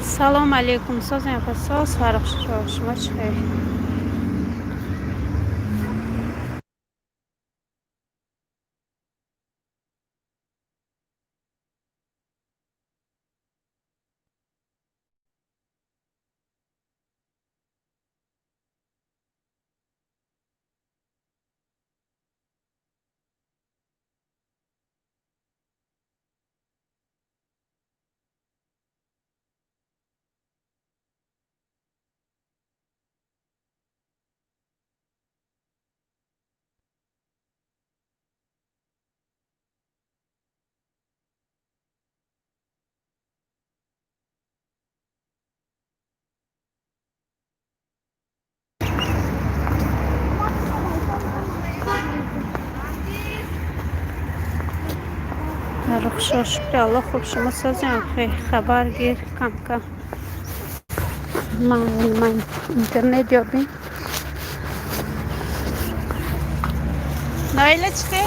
سلام علیکم. سازم پس فرق شما چخیر. رخ شکر الله خوب. شما سازم خیلی خبر گیر کم کم. من اینترنت یابیم نایله چطه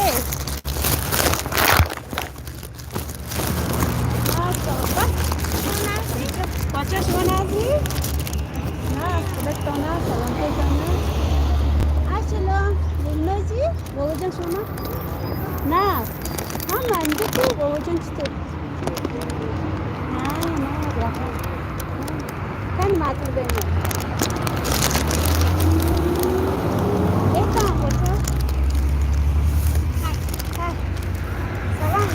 بچه شما نازی؟ نه خودت دانه سلام پیدانه سلام نازی؟ بابا جان شما؟ نه هم اینجا تو بابا جان چطور؟ نه کن ماتون بینم ایتان بچه سلام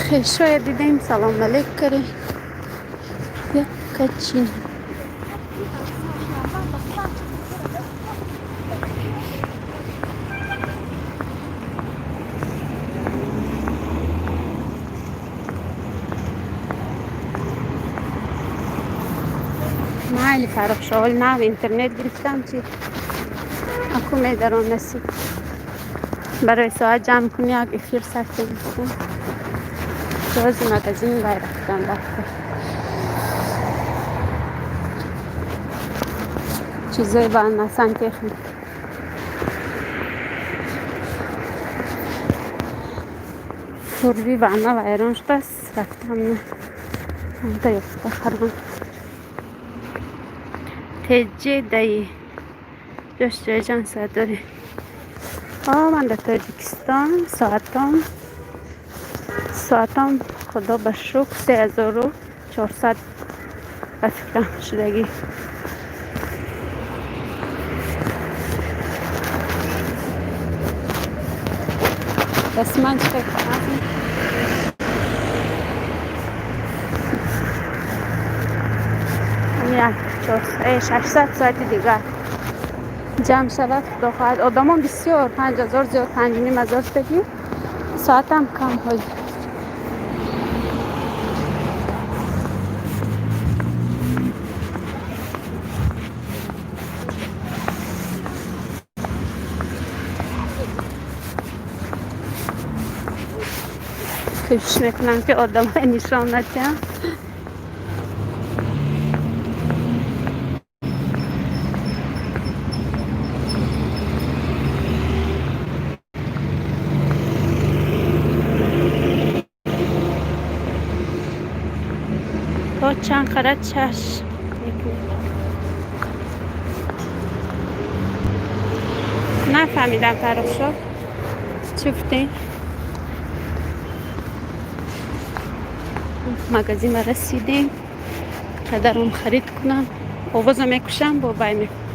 خیلی شاید دیدیم سلام علیک کریم یک کچین خیلی خراب شد. نه اینترنت گرفتم چی اکو میدارم نصیب برای ساعت جمع کنی اگه فیر سخته میکنم جاز مگزین باید رفتم رفته چیزای با نسان تخنیک تربی با انا و ایرانش بس رفتم انتا یفته خرم تجه دایی جاش جای جان ساعت داری من در تاجیکستان ساعتم خدا به شکر 3400 بفکرم شدگی بس من چه کنم 600 ساعت دیگر جمع شود خدا خواهد آدمان بسیار 5000 زیاد 5500 بگیر ساعتم کم های کوشش میکنم که آدم های نشان ندیم تا چند خرد چشم نفهمیدم طرف شد چفته مغازه ما رسیدیم قدرم خرید کنم آوازو میکشم با بای میکنم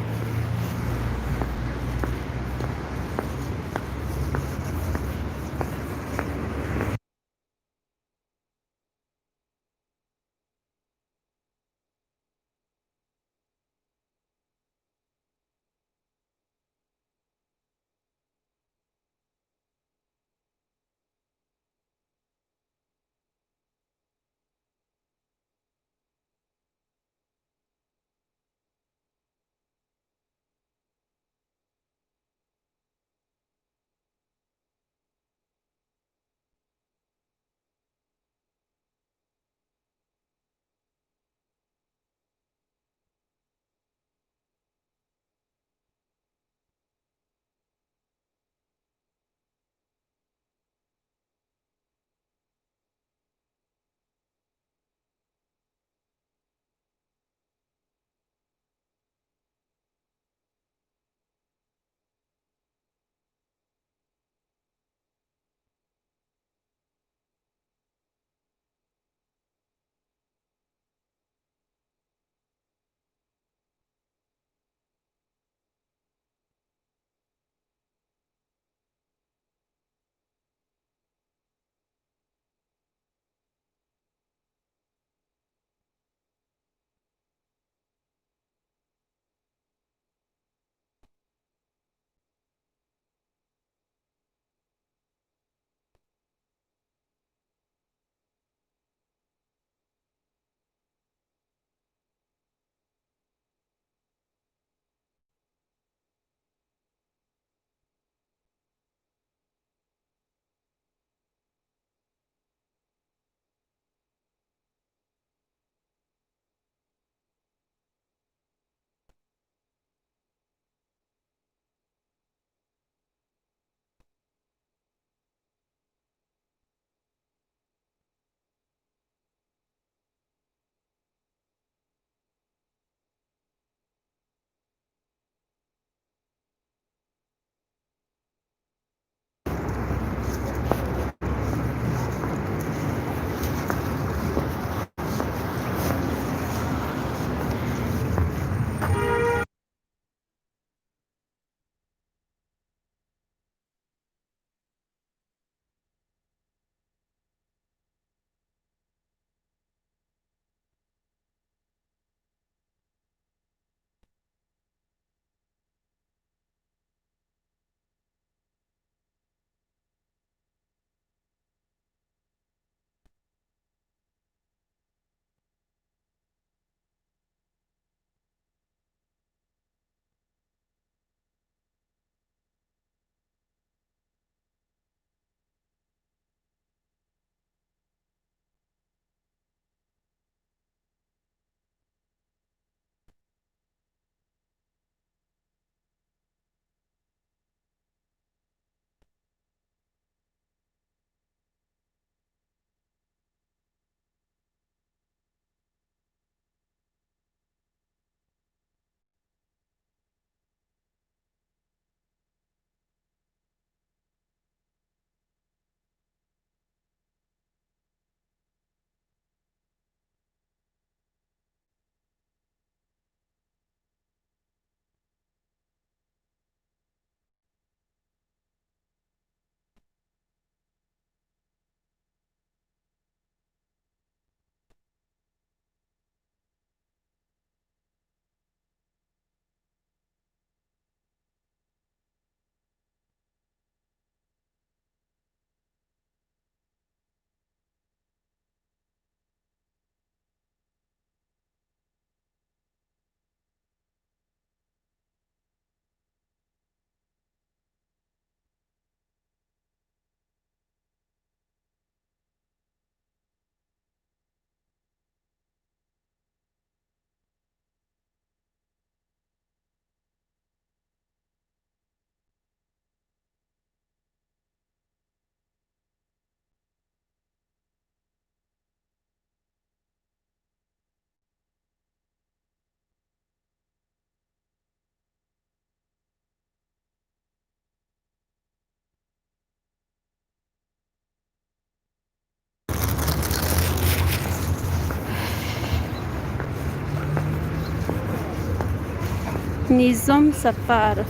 نظام سفر.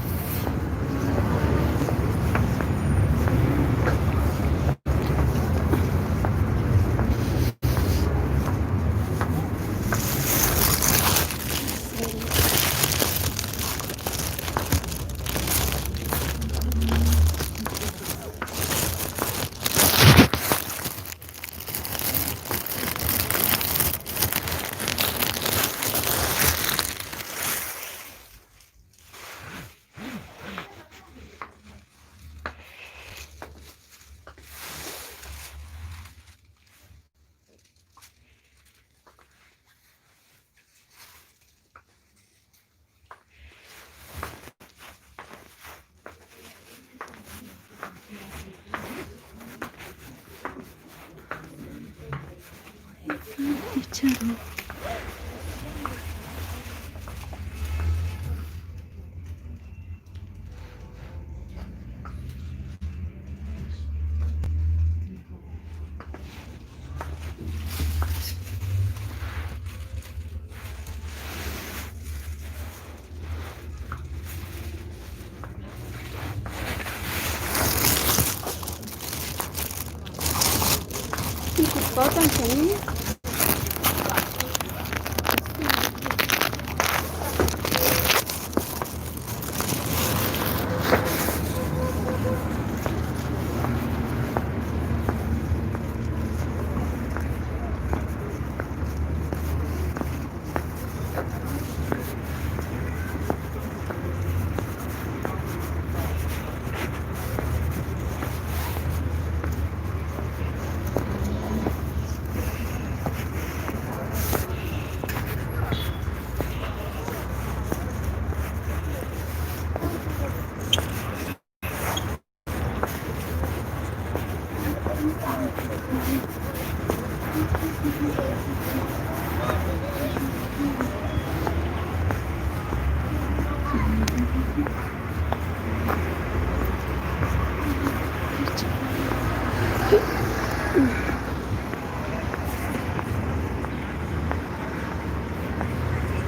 چرا؟ بازم کنی؟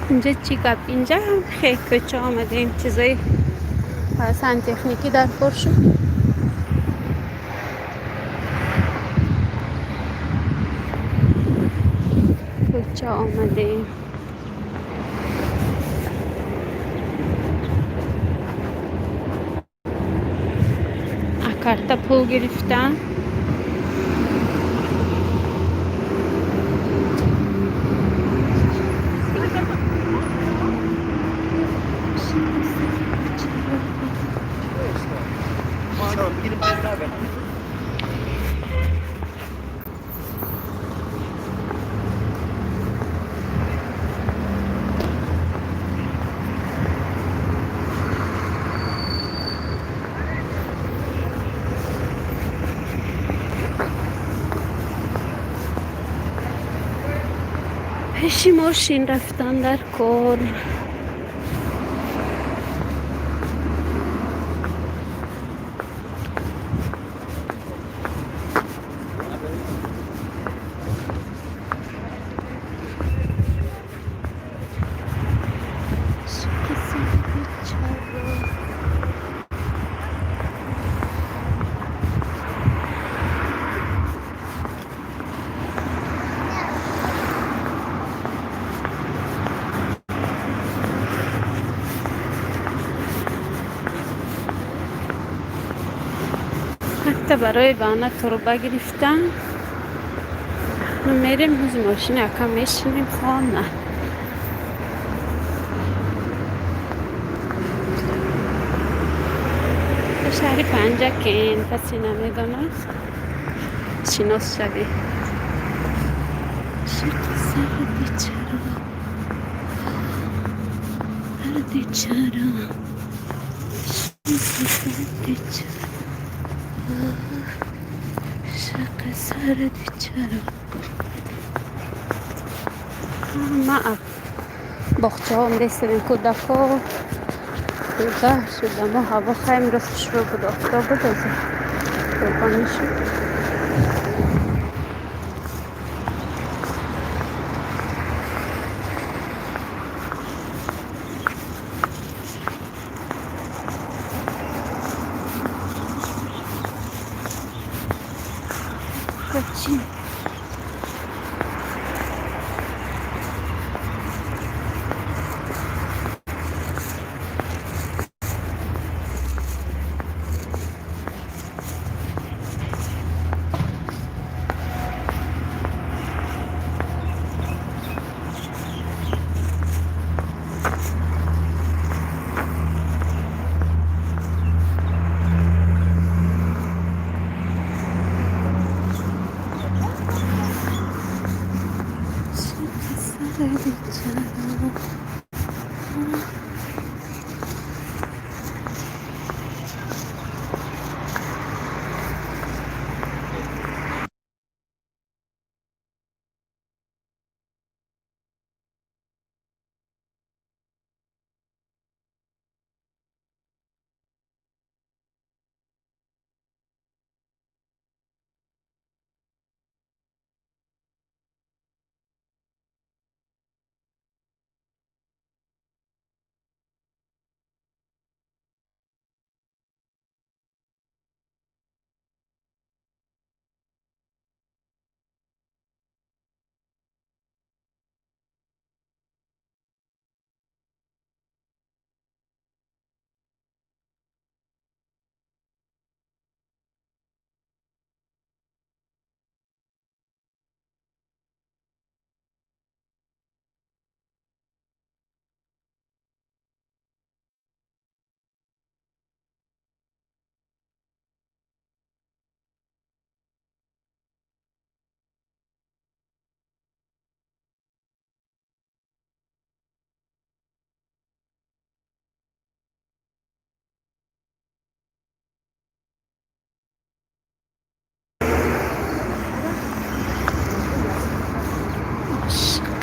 اینجا چی گپ؟ اینجا هم خیلی کچه آمدیم، چیزای سنتخنیکی در پر شد. کچه آمدیم. اکارتا پول گرفتم. پیشی ماشین رفتن در کار. حتی برای بانه تربه گرفتم. میریم از ماشین یکم میشینیم خانه. شهری پنجه کن کسی نمیداند شناس شوی. شرط سر بیچاره هر بیچاره شق سر بیچاره. ما باخچه هم رسیدیم کودکا بیدار شدم و هوا خیلی رفتش رو بود. آفتاب بود از قربانی شد. بچین.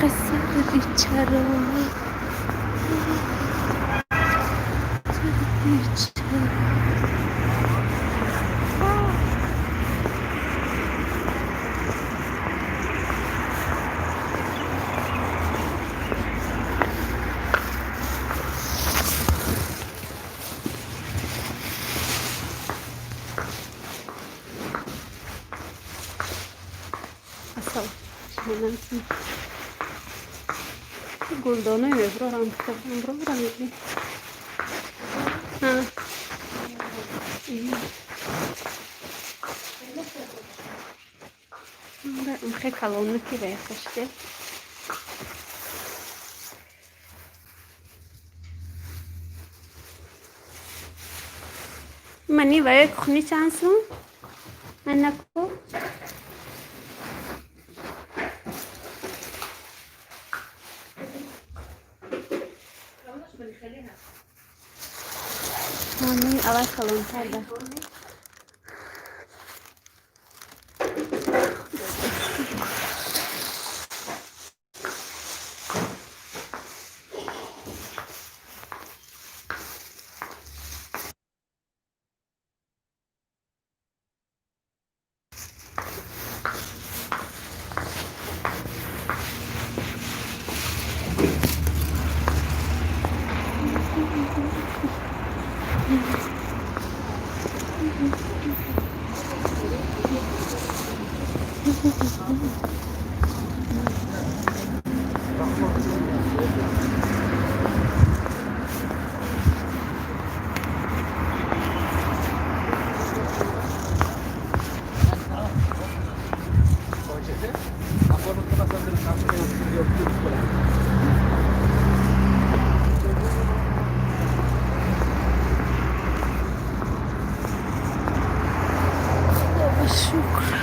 قصه بیچاره اصلا شنانسی گلدانه برو میگی ها خیلی کلونه که ریخشته منی برای کخنی چانسون من نکو همین اول کلون کرده شکر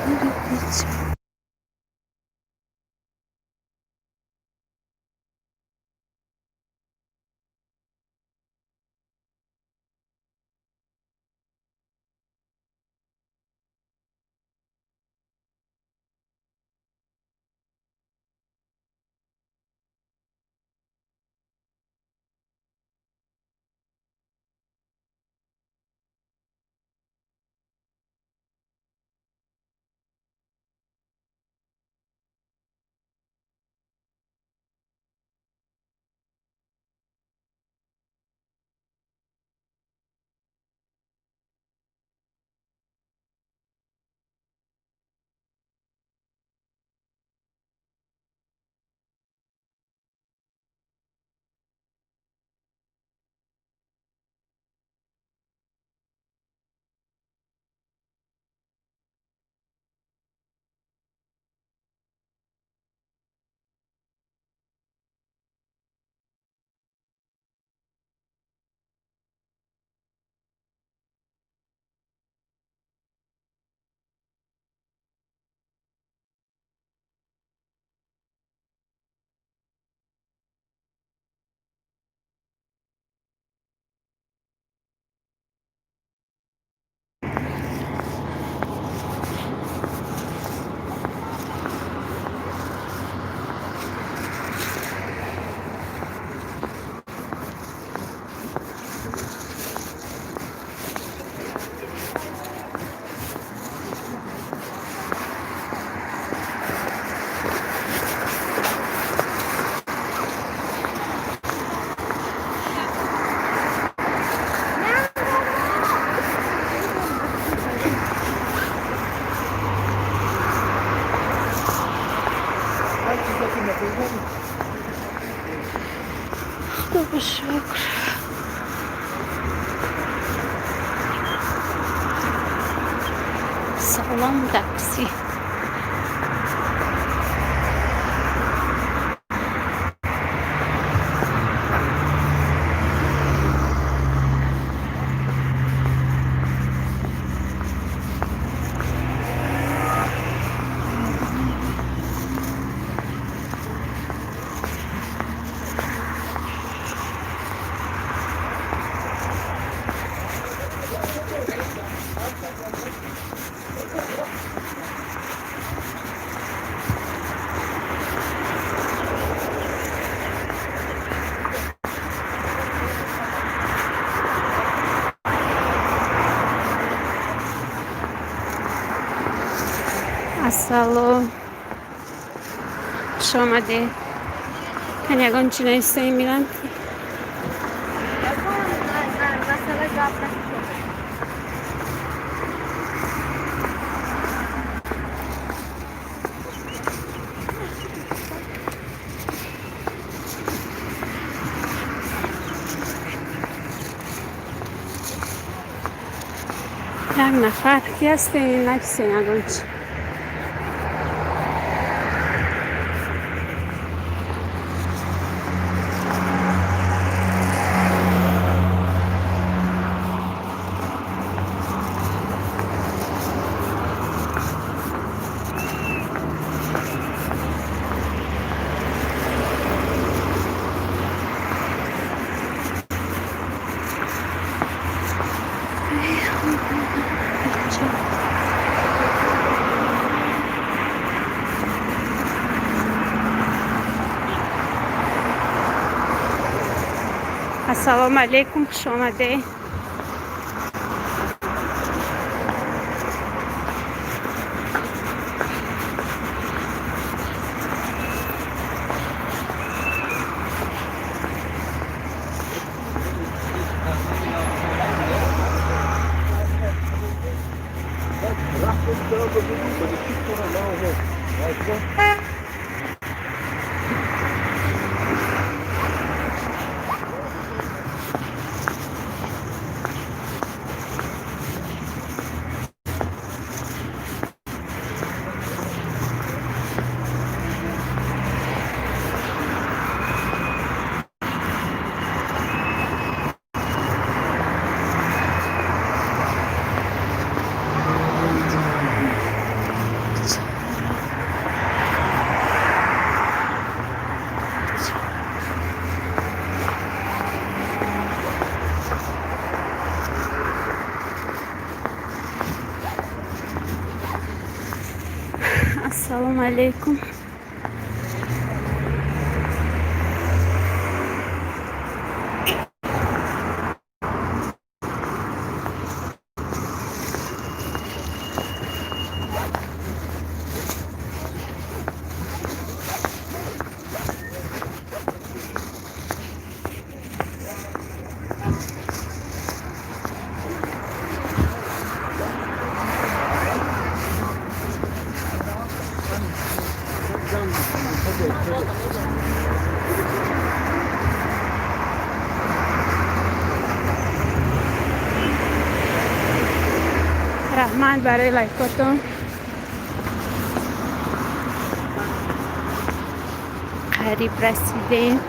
Evet. خدا شکر. سلام تاکسی. سلام، خوش آمده. کنیگان چی نیسته میرن. یک نفر کی هسته این نکسی نگون چی. السلام علیکم، خوش آمده. Assalomu alaykum. رحمت برای لایکاتون. قریب رسیدیم.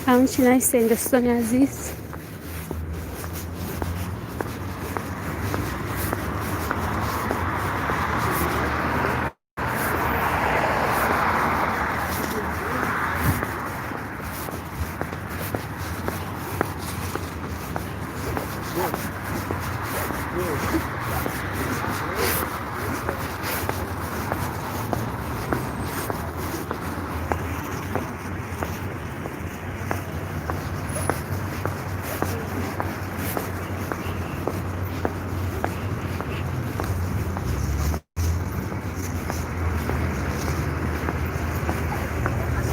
همچنین هستین دوستان عزیز.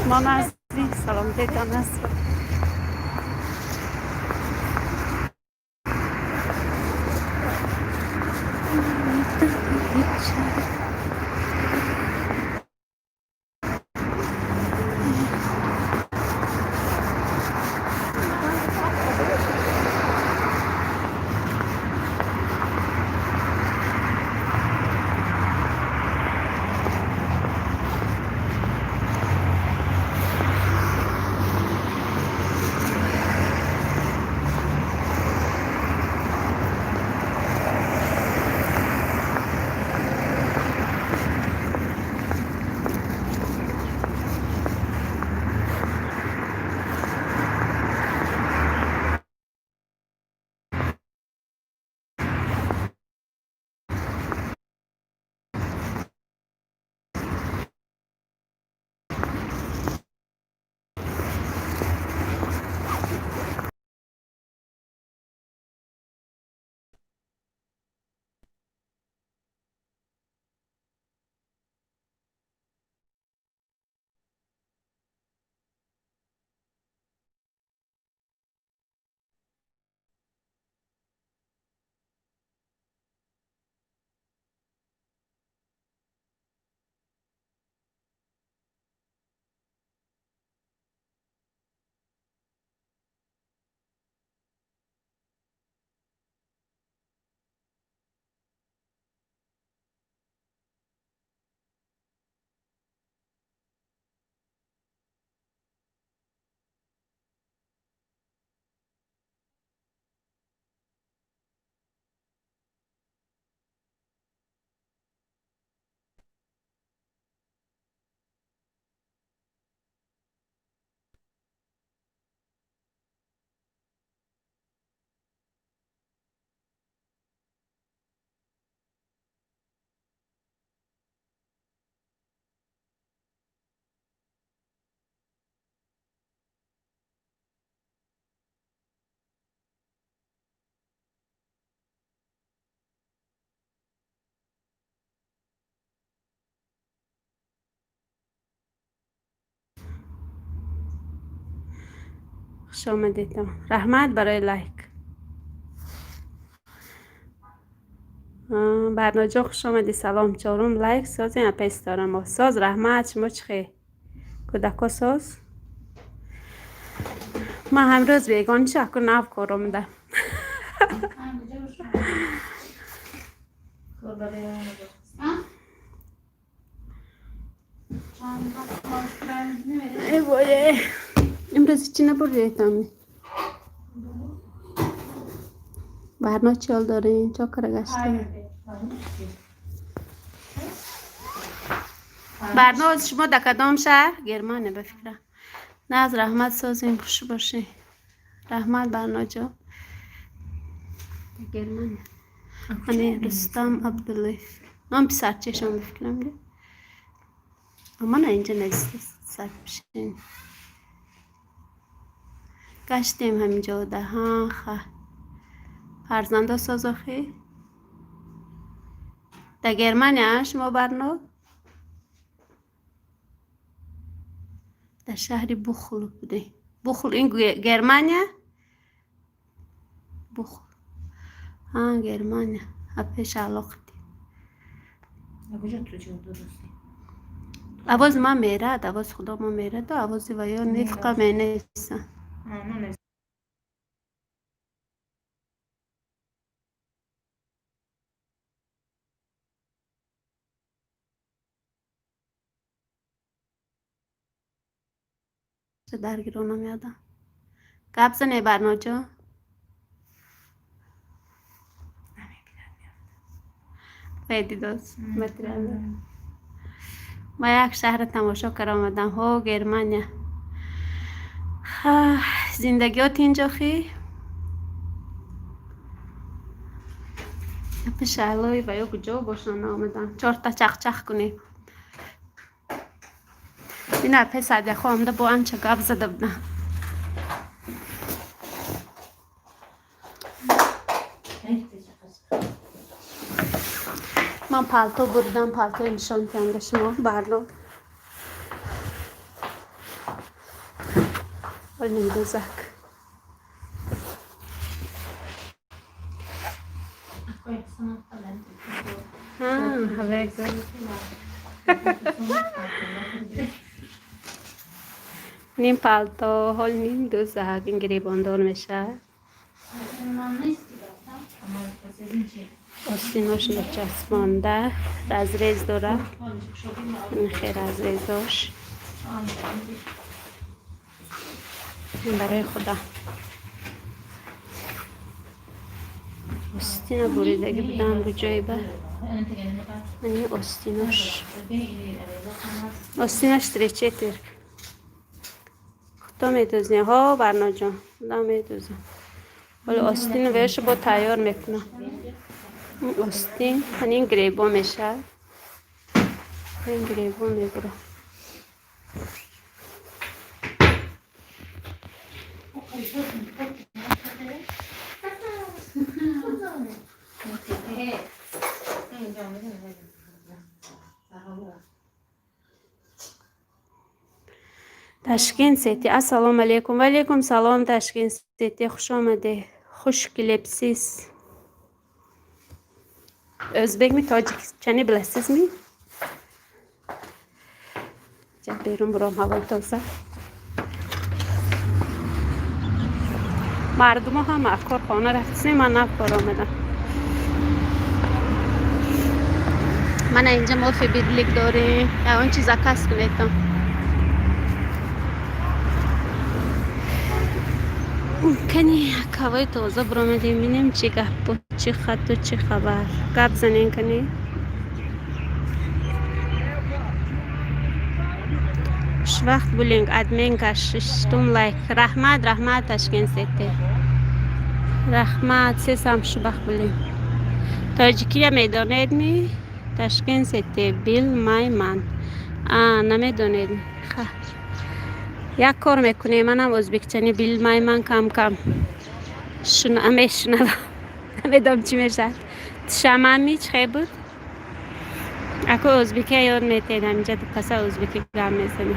ما نزدیک سلام دیدن است. خوش آمدید. رحمت برای لایک. برناجا خوش آمدی. سلام. چهارم لایک ساز این پیست دارم و ساز رحمت شما چخی کودکا ساز ما همروز بیگان شکر نف کارم ده ای بایه امروز چی نبردیتم برنا چال داریم چا کرگشتیم برنا از شما در کدام شهر؟ گرمانه بفکرم نه از رحمت سازیم خوش باشه رحمت برنا جا گرمانه من رستم عبداللطیف من پسر چشم بفکرم ده اما نه اینجا نزدیک سر بشین گشتیم همینجا ده ها فرزنده سازاخی در گرمانه شما برنا در شهری بوخل بوده بوخل این گرمانه بوخل گرمانه اپش علاقه آواز ما میرد آواز خدا ما میرد آواز ویا نفقه می نیستن درگیرونه میادم گپ زنه برناجا پیدی دوست ما یک شهر تماشا کر آمدم ها گرمانیا زندگیات اینجا خی پیش علای و یا کجا باشن آمدم 4 تا چخ چخ کنیم این پی صدیقه آمده با هم چه گپ زده بودم من پالتو بردم پالتو نشان کنده شما برنو ولی دوزک نیم پالتو حال نیم دوزک این گریباندار میشه آستیناش نچسبانده رز داره این خیر از ریزاش این برای خدا آستین بریدگی بدم رو جای بر این آستیناش تریچه ترک خدا میدوزنی ها برنا جان خدا میدوزن ولی آستین ویش با تیار میکنم این آستین این گریبا میشه این گریبا میبرم تشکین سیتی السلام علیکم و علیکم سلام تشکین سیتی خوش آمده خوش کلیپسیس özbek mi tacikçeni bilesiz mi? Gel بیرون برام هوا تازه مردم هم افکار خانه رفتیم من افکار آمدم من اینجا مالفی بیدلیک داریم یا اون چیزا کس کنیدم کنی هوای تازه برآمدیم ببینیم چی گپ و چی خط و چی خبر گپ زنین کنی وقت بولینگ ادمین کششتم لایک رحمت تشکین سیتی رحمت سیسم شبخ بولینگ تاجیکی میدانید می تشکین سیتی بیل مایمن نمیدانید یک کار میکنه منم ازبکچنی بیل مایمن کم میشنوم نمیدونم چی میشه شمامی چه بود اکو ازبکی یاد میتید همینجا دو کسا ازبکی گم میزنی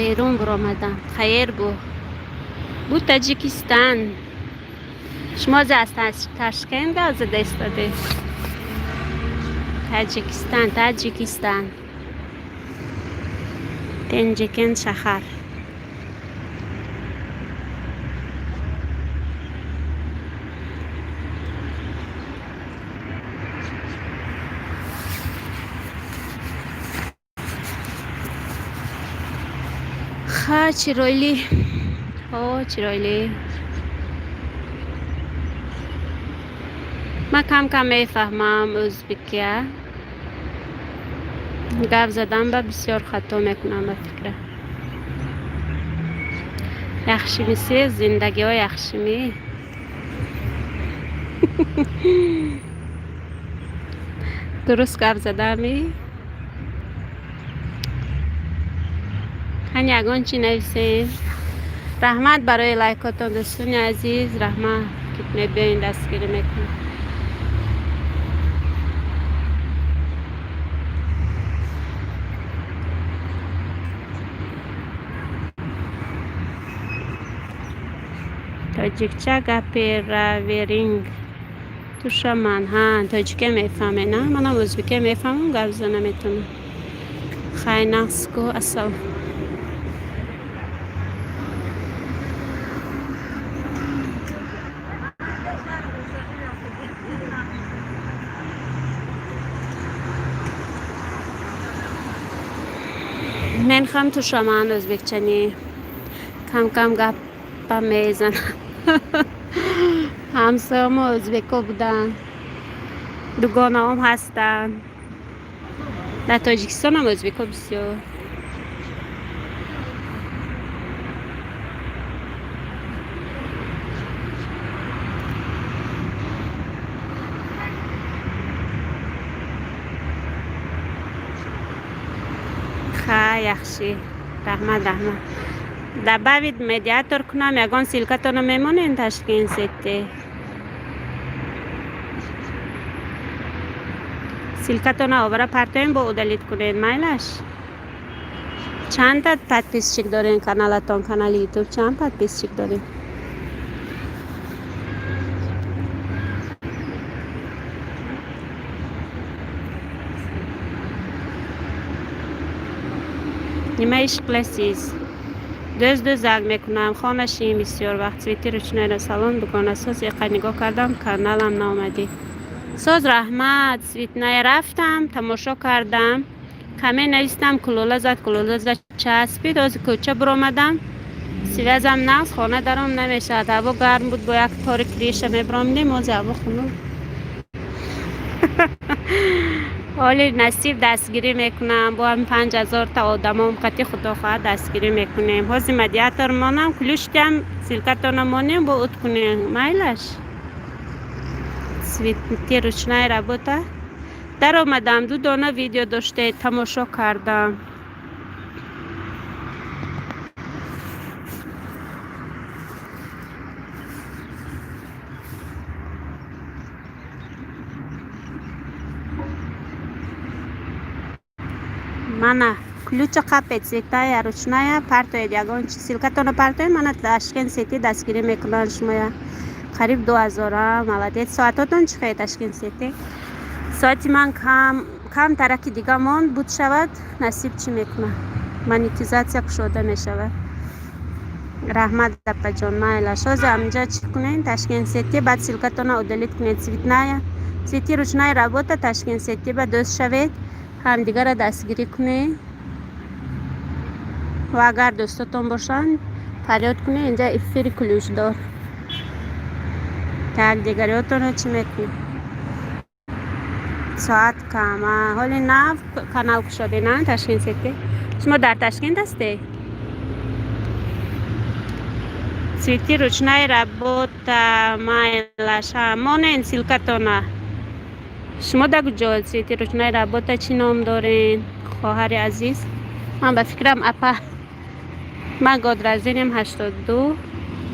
بیرون برآمدم. خیر بو تاجیکستان. شما از تاشکند از دستاده تاجیکستان تنجکن شهر. چیرویلی من کم میفهمم ازبکیه. گپ زدم به بسیار خطا میکنم به فکره. یخشیمی سی زندگی های یخشیمی. درست گپ زدمی؟ هن یگان چی نویسین؟ رحمت برای لایکاتون دوستان عزیز. رحمت که بیاین دستگیری میکنم. تاجیکچه گپی راویرینگ تو شمان. ها تاجیکه میفهمه نه؟ منم ازبیکه میفهمم گپ زدن نمیتونم. خایناسکو اصلا من خم تو شمان ازبکچنی کم گپ میزنم. همسه هم ازبکو بودن، دوگانه هم هستن. در تاجیکستان هم ازبکو بسیار. یخشی رحمت در باید مدیاتور کنم یگان سیلکتون میمونه این تشکین سیتی سیلکتون آوره پرتوین با ادلیت کنین مایلش. چند تا پادپیسچیک دارین کانالتون؟ کانال یوتیوب چند پادپیسچیک دارین؟ نیمه اشکلسیز دو زنگ میکنم خانشیم بسیار وقت سویتی روچنه را سالان بگانه ساز یک نگاه کردم کانالم نامدی ساز رحمت سویتنه رفتم تماشا کردم کمی نویستم کلوله زد چسبید از کوچه برامدم سیوزم نقص خانه درم نمیشد هوا گرم بود با یک تار کریشه میبرامدیم از هوا خونم. حالی نصیب دستگیری میکنم با هم 5000 تا آدم هم قطعی خدا خواهد دستگیری میکنیم. حاضی مدیاتر مانم کلوشتیم سیلکتون مانیم با اوت کنیم مایلش سویتی روشنای را بوده در آمدم. 2 دانه ویدیو داشته تماشا کردم. من کلوچ قپت سیکتای روشنای پرتوی دیگان سیلکتون پرتوی من تشکین سیتی دستگیری میکنن شما قریب 2000 مولدیت ساعتاتون چخه تشکین سیتی ساعتی من کم ترکی دیگه من بود شود نصیب چی میکنه مانیتیزاسیا شده میشود. رحمت دپا جان مایلش از همینجا چی کنین تشکین سیتی بعد سیلکتون ادلیت کنید سیتی روشنای رابطه تشکین سیتی بعد دوست شوید هم دیگر را دستگیری کنید و اگر دوستاتون باشن فریاد کنید اینجا افیر کلوش دار تک دیگریاتون رو چی میکنید ساعت کم حالی نف کانال کشاده نه تشکین سیتی شما در تشکین هستی سیتی روشنای رابط مایلش همون این سیلکتونه شما در کجا سیتی روشنای رابطه چی نام دارین خواهر عزیز؟ من به فکرم اپا من گادرزینیم 82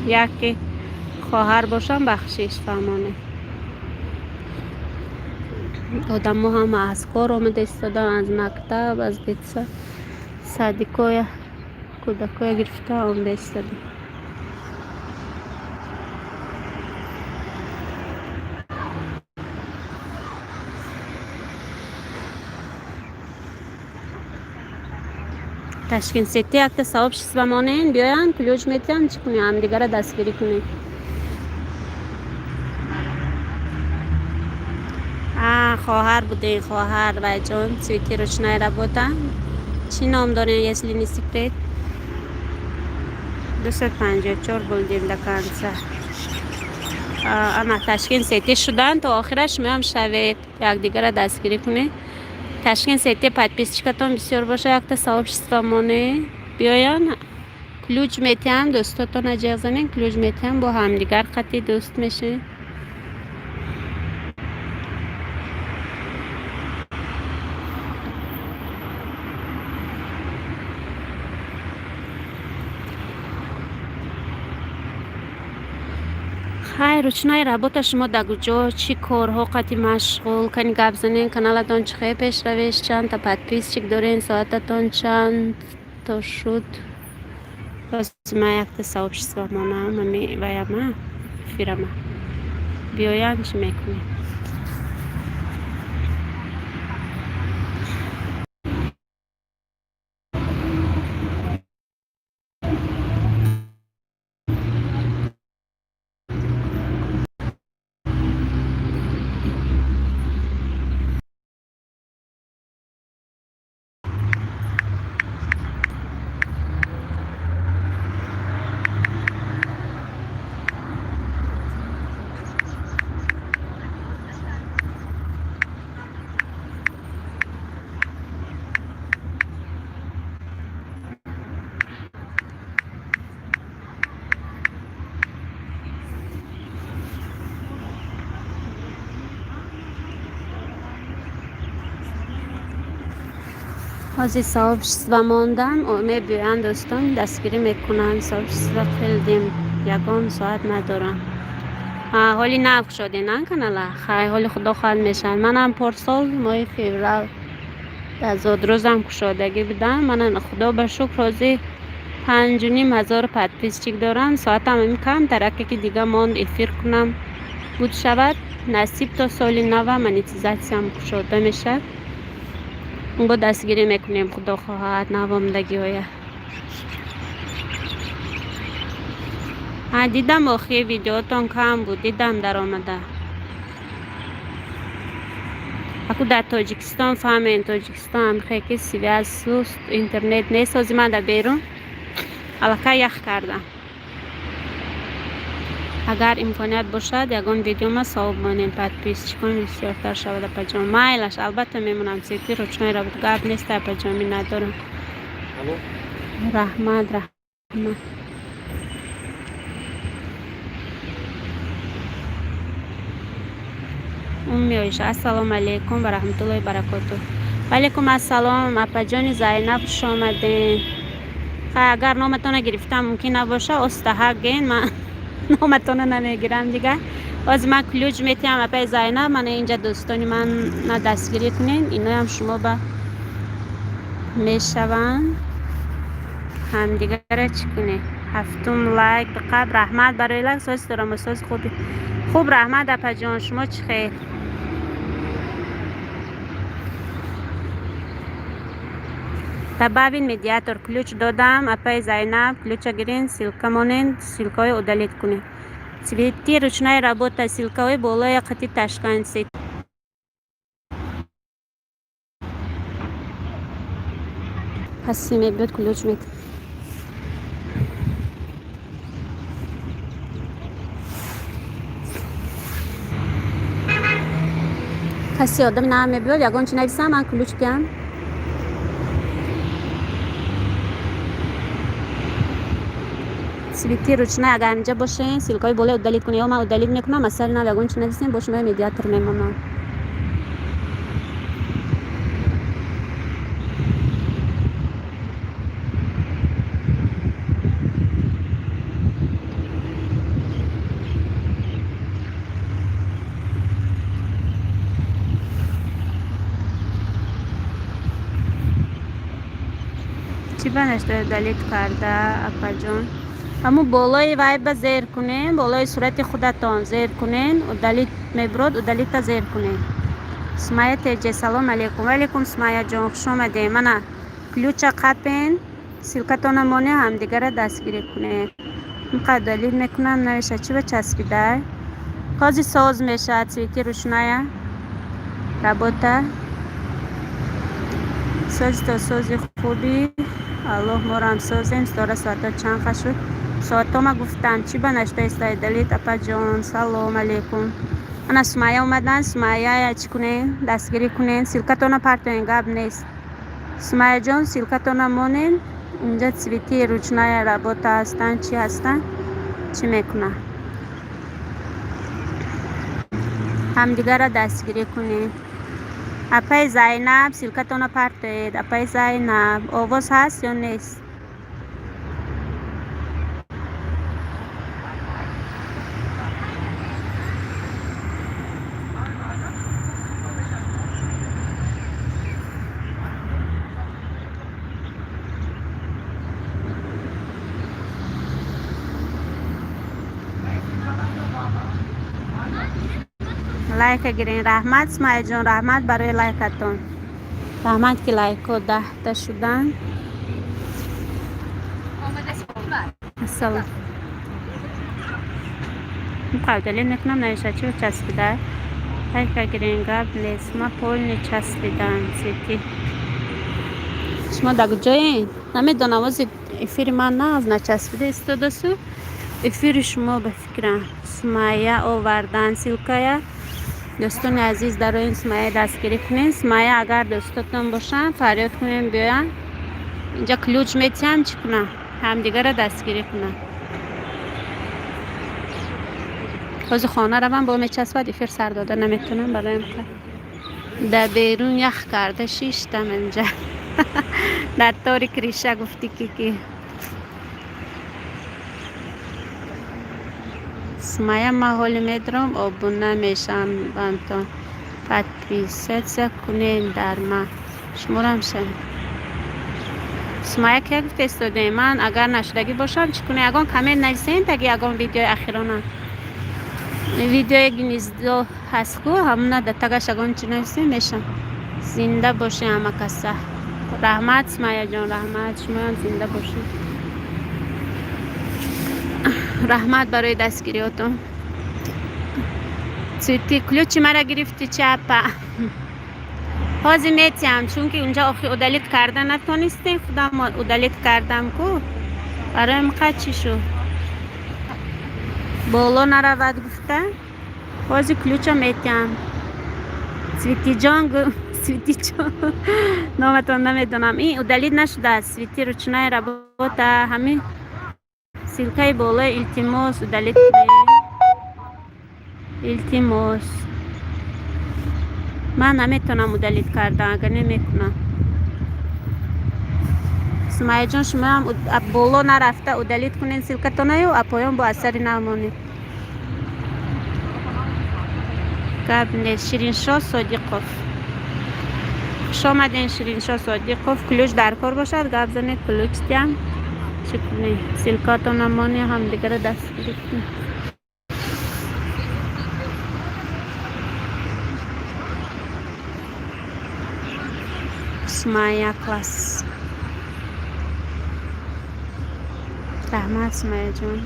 یکی خواهر باشم بخشیش فهمانه آدم هم از کار آمده استادن از مکتب از بیتسا صدیقای کودکای گرفته اون بیستده. تشکین سیتی اکتا صاحب شیست و مانین بیاین کلوچ میتیم چی کنیم هم دیگر دستگیری کنیم. خواهر بوده خواهر و جان سویتی روشنای را بودن. چی نام داره یسلینی سیکرت 254 بولدیم دکانسه. اما تشکین سیتی شدن تا آخرش میام شوید یک دیگر را دستگیری کنیم. تشکین سیتی پدپیس چکتان بسیار باشه اکتا صاحب شیست و مانه بیاین کلوچ میتیم دوستاتون اجاق زنین کلوچ میتیم با همدیگر قطعی دوست میشه. خیر روشنای رابطه شما در کجا چی کارها قطعی مشغول کنی گپ زنین کانالتان چه خیلی پیش روش چند تا پدپیس چک دارین ساعتتان چند تا شد باز ما یک تا صاحب شیست و مانه ممی و یا ما فیرما بیاین چی میکنی. بازی صاحب شیست و ماندم می بیان دوستان دستگیری میکنن صاحب شیست و خیلدیم یکان ساعت ندارم. حالی نفک شده نه کنالا خیلی حالی خدا خواهد میشن منم پارسال ماه فیورال در زادروزم کشادگی بدم من خدا به شکر روزی 5,500 پدپیس چک دارم ساعتم هم کم ترکه که دیگه ماند افیر کنم بود شود نصیب تا سال نوه منیتیزاسی هم کشاده میشه اونگاه دستگیری میکنیم خدا خواهد نوامدگی های دیدم آخی ویدیوتان کم بود دیدم در آمده اکو در تاجیکستان فهمین تاجیکستان هم خیلی سیوی از سوست اینترنت نیست از من در بیرون علاقه یخ کردم اگر امکانیت باشد یکان ویدیو ما صاحب مانیم پدپیس چکن بسیارتر شود پجام مایلش البته میمونم سیتی روچنای را بود گرد نیست پجامی ندارم رحمت میایش السلام علیکم و رحمت الله و برکاته. علیکم السلام اپا جان زینب خوش آمدین. اگر نامتون گرفتم ممکن نباشه استحقین من نامتون نمیگیرم دیگه باز من کلوچ میتیم اپا زینب من اینجا دوستانی من دستگیری کنین اینا هم شما با میشون هم دیگه را چی کنین هفتم لایک بقب رحمت برای لایک ساز دارم و ساز خوب رحمت اپا جان شما چی خیر تا ببین مدیاتور کلوچ دادم اپای زینب کلوچ گرین سیلکه مانین سیلکای ادالیت کنین سویتی روشنای رابطه سیلکای بالای قطی تشکن سید هستی میبود کلوچ میت کسی آدم نه میبود یکان چی نویسم من کلوچ کم سویتی روشنای اگر اینجا باشه سیلکای بالای ادالیت کنین یا من ادالیت میکنم مثلا نه یکان چی نویسیم باشه من مدیاتور میمونم چی بنش دلیت کرده اپا جان. همو بالای وای به زیر کنین، بالای صورت خودتان زیر کنین و دلیت میبرد و دلیت زیر کنین. سمایه تیجه سلام علیکم. علیکم سمایه جان، خوش آمده. من کلوچ قپین سلکتان مانه هم دیگر دستگیری کنین. اینقدر دلیت میکنم نوشه چی به چسبیده قاضی ساز میشه چویتی روشنایه رباته ساز تا ساز خوبی الله ما رو هم سازیم. ستاره ساعتا چند خشو ساعتا ما گفتم چی به نشته استای دلیت اپا جان سلام علیکم. انا سمایه اومدن سمایه چی کنین دستگیری کنین سلکتان پرتوین گب نیست. سمایه جان سلکتان مانین اینجا چویتی روشنایه رباته هستن چی هستن چی میکنن هم دیگر را دستگیری کنین. اپای زینب سلکتان پرتوید. اپای زینب آواز هست یا نیست؟ لایک گیرین. رحمت سمایه جان رحمت برای لایکتون. رحمت که لایکو 10 تا شدن. السلام مقابله نکنم نوشه چی رو چسبیده لایک گیرین گب نیست. ما پول نی چسبیدن سیتی شما در کجایین؟ نمیدونم از افیر من نه از نچسبیده استاده سو افیر شما به فکرم. سمایه آوردن سلکایه دوستان عزیز در این سمایه دستگیری کنین. سمایه اگر دوستاتون باشن فریاد کنین بیاین اینجا کلوچ میتیم چی کنن هم دیگر را دستگیری کنن. باز خانه رو من با میچسبد افیر سر داده نمیتونم برای در بیرون یخ کرده شیشتم اینجا در تاریک ریشه گفتی که سمایه محال میدرم آبونه میشم بانتان پتریست کنین در من شمارم شد. سمایه که گفت استاده من اگر نشدگی باشم چی کنه اگان کمین نویسین تاگه اگان ویدیو اخیرانه ویدیو گنیزدو هست کو همونه در تگش اگان چی نویسین میشم زنده باشه همه کسا. رحمت سمایه جان رحمت شما هم زنده باشه. رحمت برای دستگیریاتون. سویتی کلوچی مرا گرفتی چپا حاضی میتیم چون که اونجا آخی ادلیت کردن نتونستیم خدا ما ادلیت کردم کو برای مقد چی شو بالا نرود گفته حاضی کلوچا میتیم. سویتی جان سویتی جان نامتون نمیدونم این ادلیت نشده است. سویتی روچنای رباط همین سلکای بالا التماس ادلیت کنیم التماس من نمیتونم ادلیت کردم اگر نمیکنم. سمایه جان شما هم بالا نرفته ادلیت کنین سلکتونه و اپایان با اثری نمانید. قبل شیرین شاه صادقوف خوش آمدین. شیرین شاه صادقوف کلوچ در کار باشد گپ زنید کلوچ دیم چی کنید سلکاتون نمانی هم دیگر دست گرفتیم. سمایه کلاس رحمت سمایه جان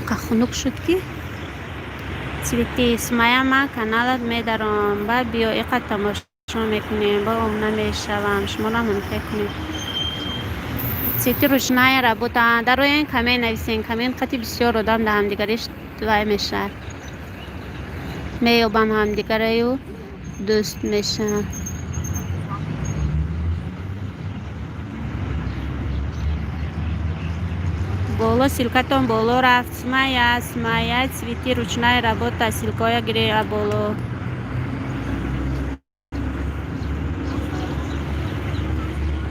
که خنک شد که سویتی سمایه ما کانالت میدارم با بیا ایقا تماشا میکنیم با ام نمیشوم شما را منفه کنیم. سیتی روشنای را بودن در روی این کمی نویسین کمین قطعی بسیار رو دام ده هم دیگریش دوای میشه میوبم هم دیگره و دوست میشه. بالا سلکتون بالا رفت سمایه سویتی روشنای را بود سلکای گری را بالا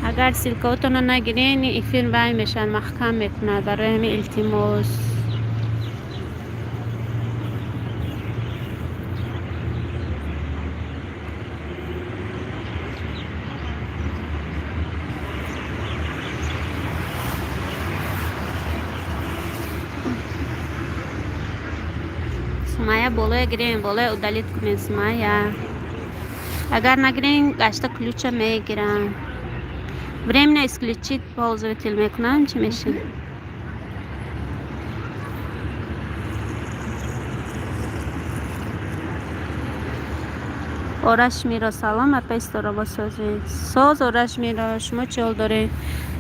اگر سلکاتون رو نگیرین این فیلم وای میشن محکم میکنه برای همین التماس Сумая болоя гирем, болоя удалит кунем Сумая. Агар нагирем гашта ключа мегирам. Временно исключить пользователь мекунам, чи мешин? آرش میرا سلام اپیستورا با سازی ساز آرش میرا شما چهل داره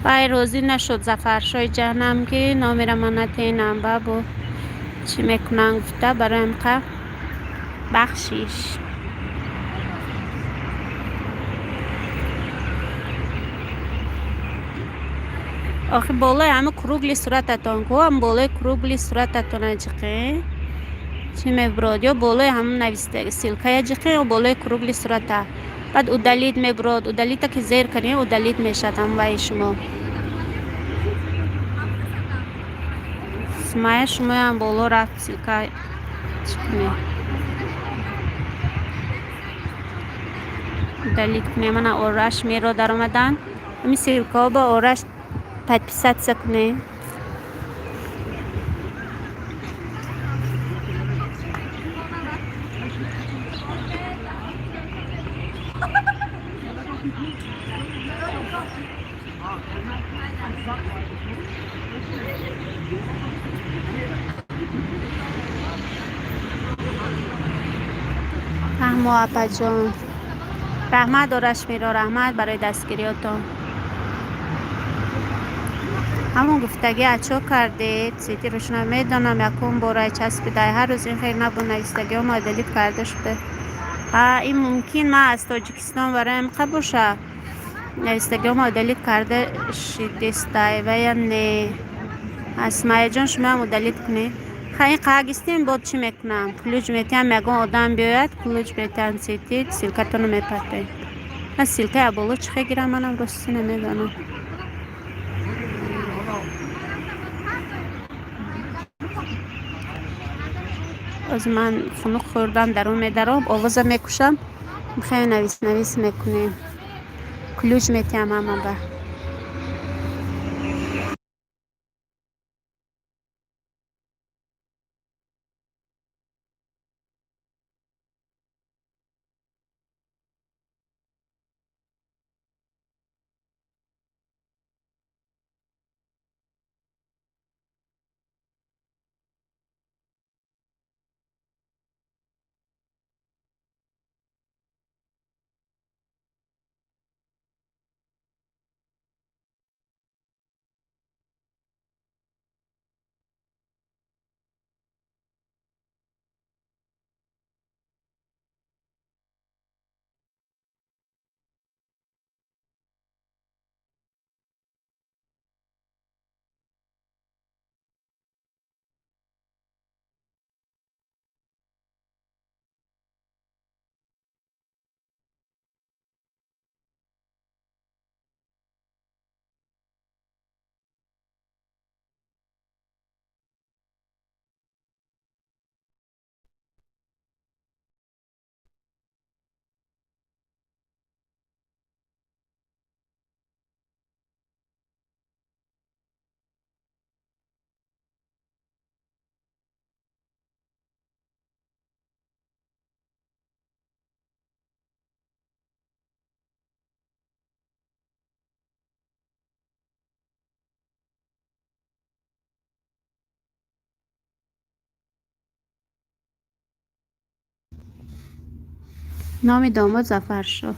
بای روزی نشد زفرشای جهنم که نامیرا منت اینم بابو چی میکنن گفته برایم که بخشیش آخه بالای همه کروگلی صورتتان که هم بالای کروگلی صورتتان اجقه چی میبراد یا بالای هم نویسته سیلکه اجقه یا بالای کروگلی صورته بعد او دلید میبراد او دلیتا که زیر کنی او دلید میشد هم وای شما سمایه شما هم بالا رفت سیلکه چکنه دلید کنه من آرش میرا در آمدن همی سیلکه با آرش تدپیست سکنه رحمه اپا جان رحمت آرش میرا رحمت برای دستگیریاتون همون گفتگی اچو کردید سیتی روشنا میدانم یکم بارای چسبیده هر روز این خیر نبود نویسندگی ها معدلیت کرده شده این ممکن ما از تاجیکستان برایم قبول شه نویسندگی ها معدلیت کرده شدسته و یا نه اسمایه جان شما معدلیت کنی خیلی قاگستین بود چی میکنم کلوج میتیم یکم آدم بیاید کلوج میتیم سیتی سیلکتون میپرده از سیلکه بولو چی خیلی منم راستی نمیدانم از من خنک خوردم درون میدارم آوازم میکشم خیلی نویس میکنیم کلوچ میتیم اما با نام داماد زفر شو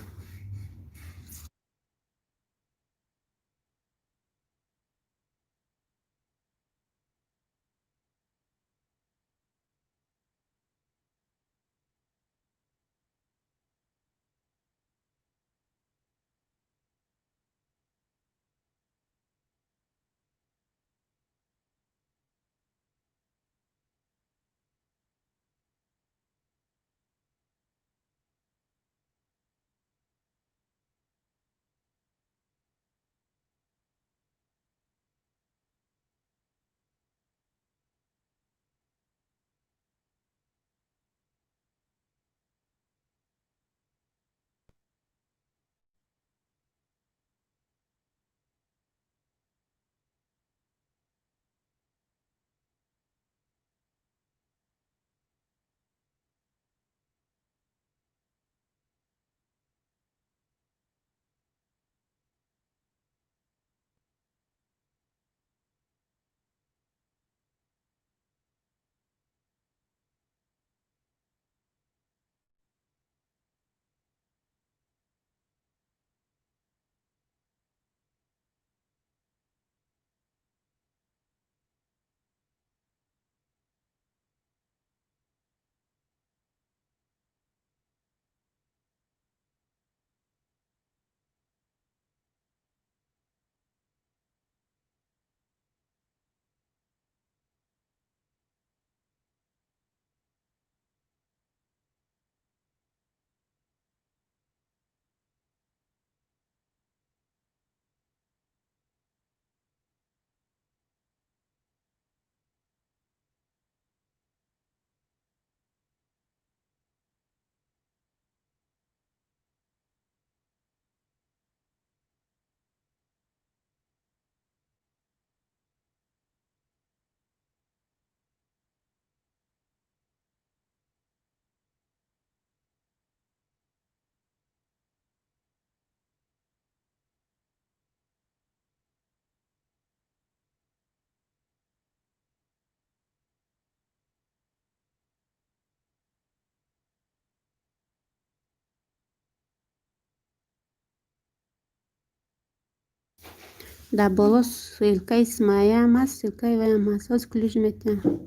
در بالا سلکه سمایه هم هست، سلکه وی هم هست. از کلوش میتونم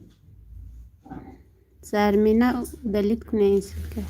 زرمینه دلیت کنه این سلکه.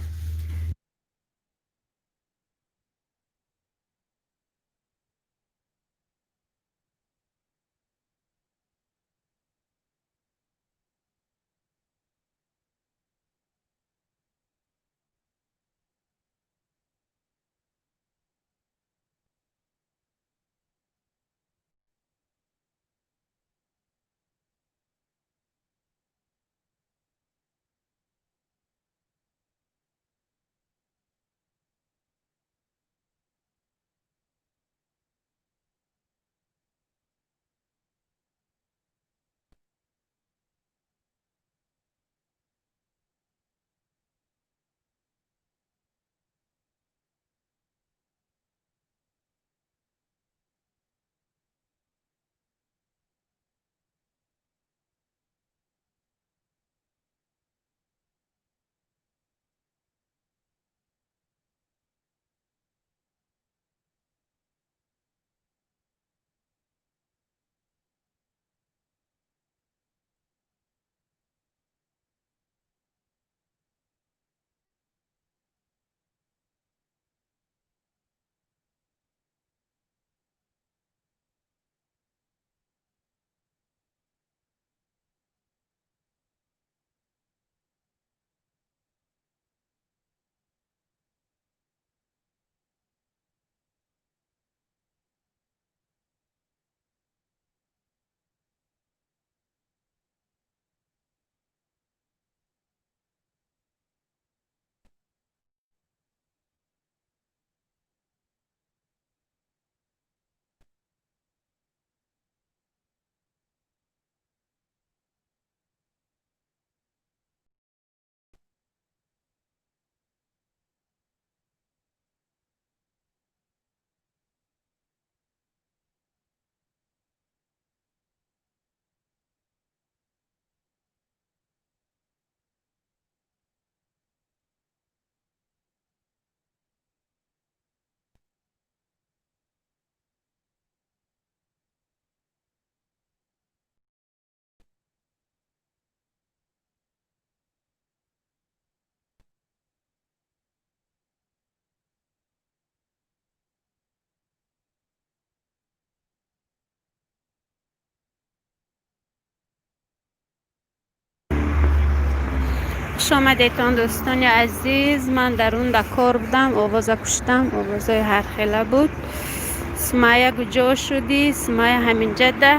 خوش آمدیتان دوستان عزیز. من درون در کار بودم، آوازه کشتم، آوازه هر خیله بود. سمایه گجا شدی، سمایه همینجا ده.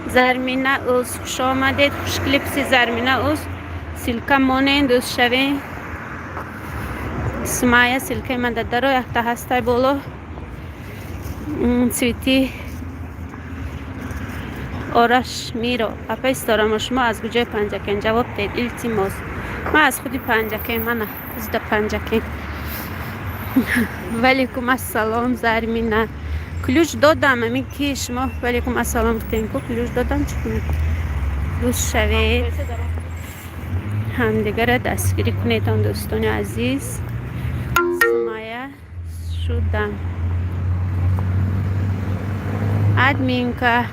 زرمینه اوز خوش آمدید، خوش کلیپسی زرمینه اوز سلکه مانین دوست شوین. سمایه سلکه من در رو یک تا هسته بالا سویتی آرش میرو اپیس دارم. شما از کجای پنجکین جواب دید؟ التماس من از خودی پنجکین، من از ده پنجکین. ولیکم السلام زرمینه. کلوش دادم امی که شما ولیکم السلام بتین کو کلوش دادم چون دوست شوید همدیگر دستگیری کنیدان دوستان عزیز. سمایه شدم ادمین که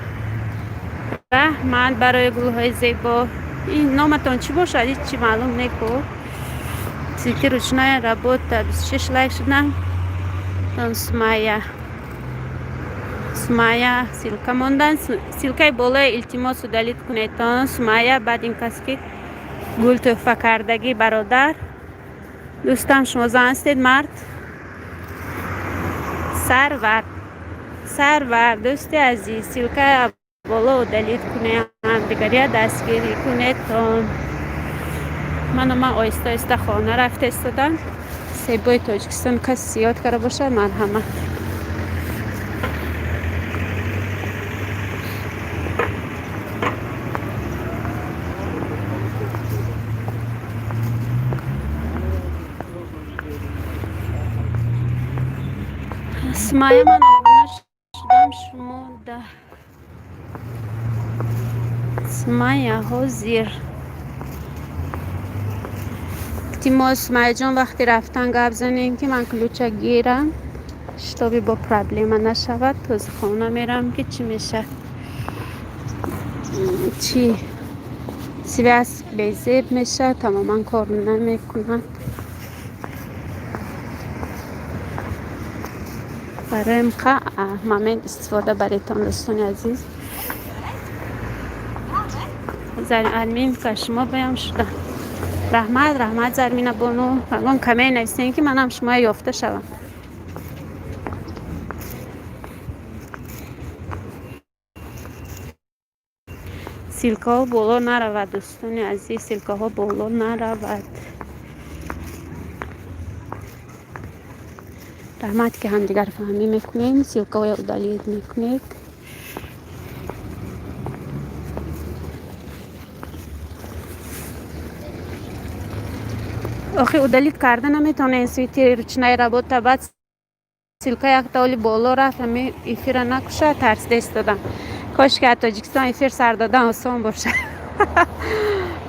رحمت برای گلهای زیبا. این نامتان چی باشد؟ هیچ چی معلوم نکو. سیتی روشنای رابط 26 لایک شدن. تون سمایه سلکه موندن. سلکه بالای التماس رو دلیت کنید تون سمایه. بعد این کس که گل تحفه کردگی برادر دوستم شما زن هستید مرد سرور دوستی عزیز. سلکه بالا دلیت کنه هم دیگری دستگیری کنه تا من آیسته آیسته خانه رفته استادم. سیبای تاجیکستان کسی زیاد کرده باشه مرحمت. سمایه من آمونه شدم شما ده سمایه ها زیر تیماس سمایه جان وقتی رفتن گپ زنیم که من کلوچه گیرم شتابی با پرابلم نشود. توز خونه میرم که چی میشه، چی سیویس بیزیب میشه، تماما کار نمیکنن. برای امکا مامن استفاده برایتان دوستان عزیز. زرمین که شما بیام شدن. رحمت زرمین بانو فقط کمی نیستین که منم شما یافته شوم. سیلکه ها بالا نرود دوستان عزیز، سیلکه ها بالا نرود. رحمت که هم دیگر فهمی میکنیم، سیلکه های اودالید میکنید. آخه اودالید کرده نمیتونه سویتی رچنای را بود تا بعد سیلکه یک تاولی بالا رفت همی ایفیر نکشه ترس دست دادم. کاش که تاجیکستان ایفیر سر دادن آسان باشه.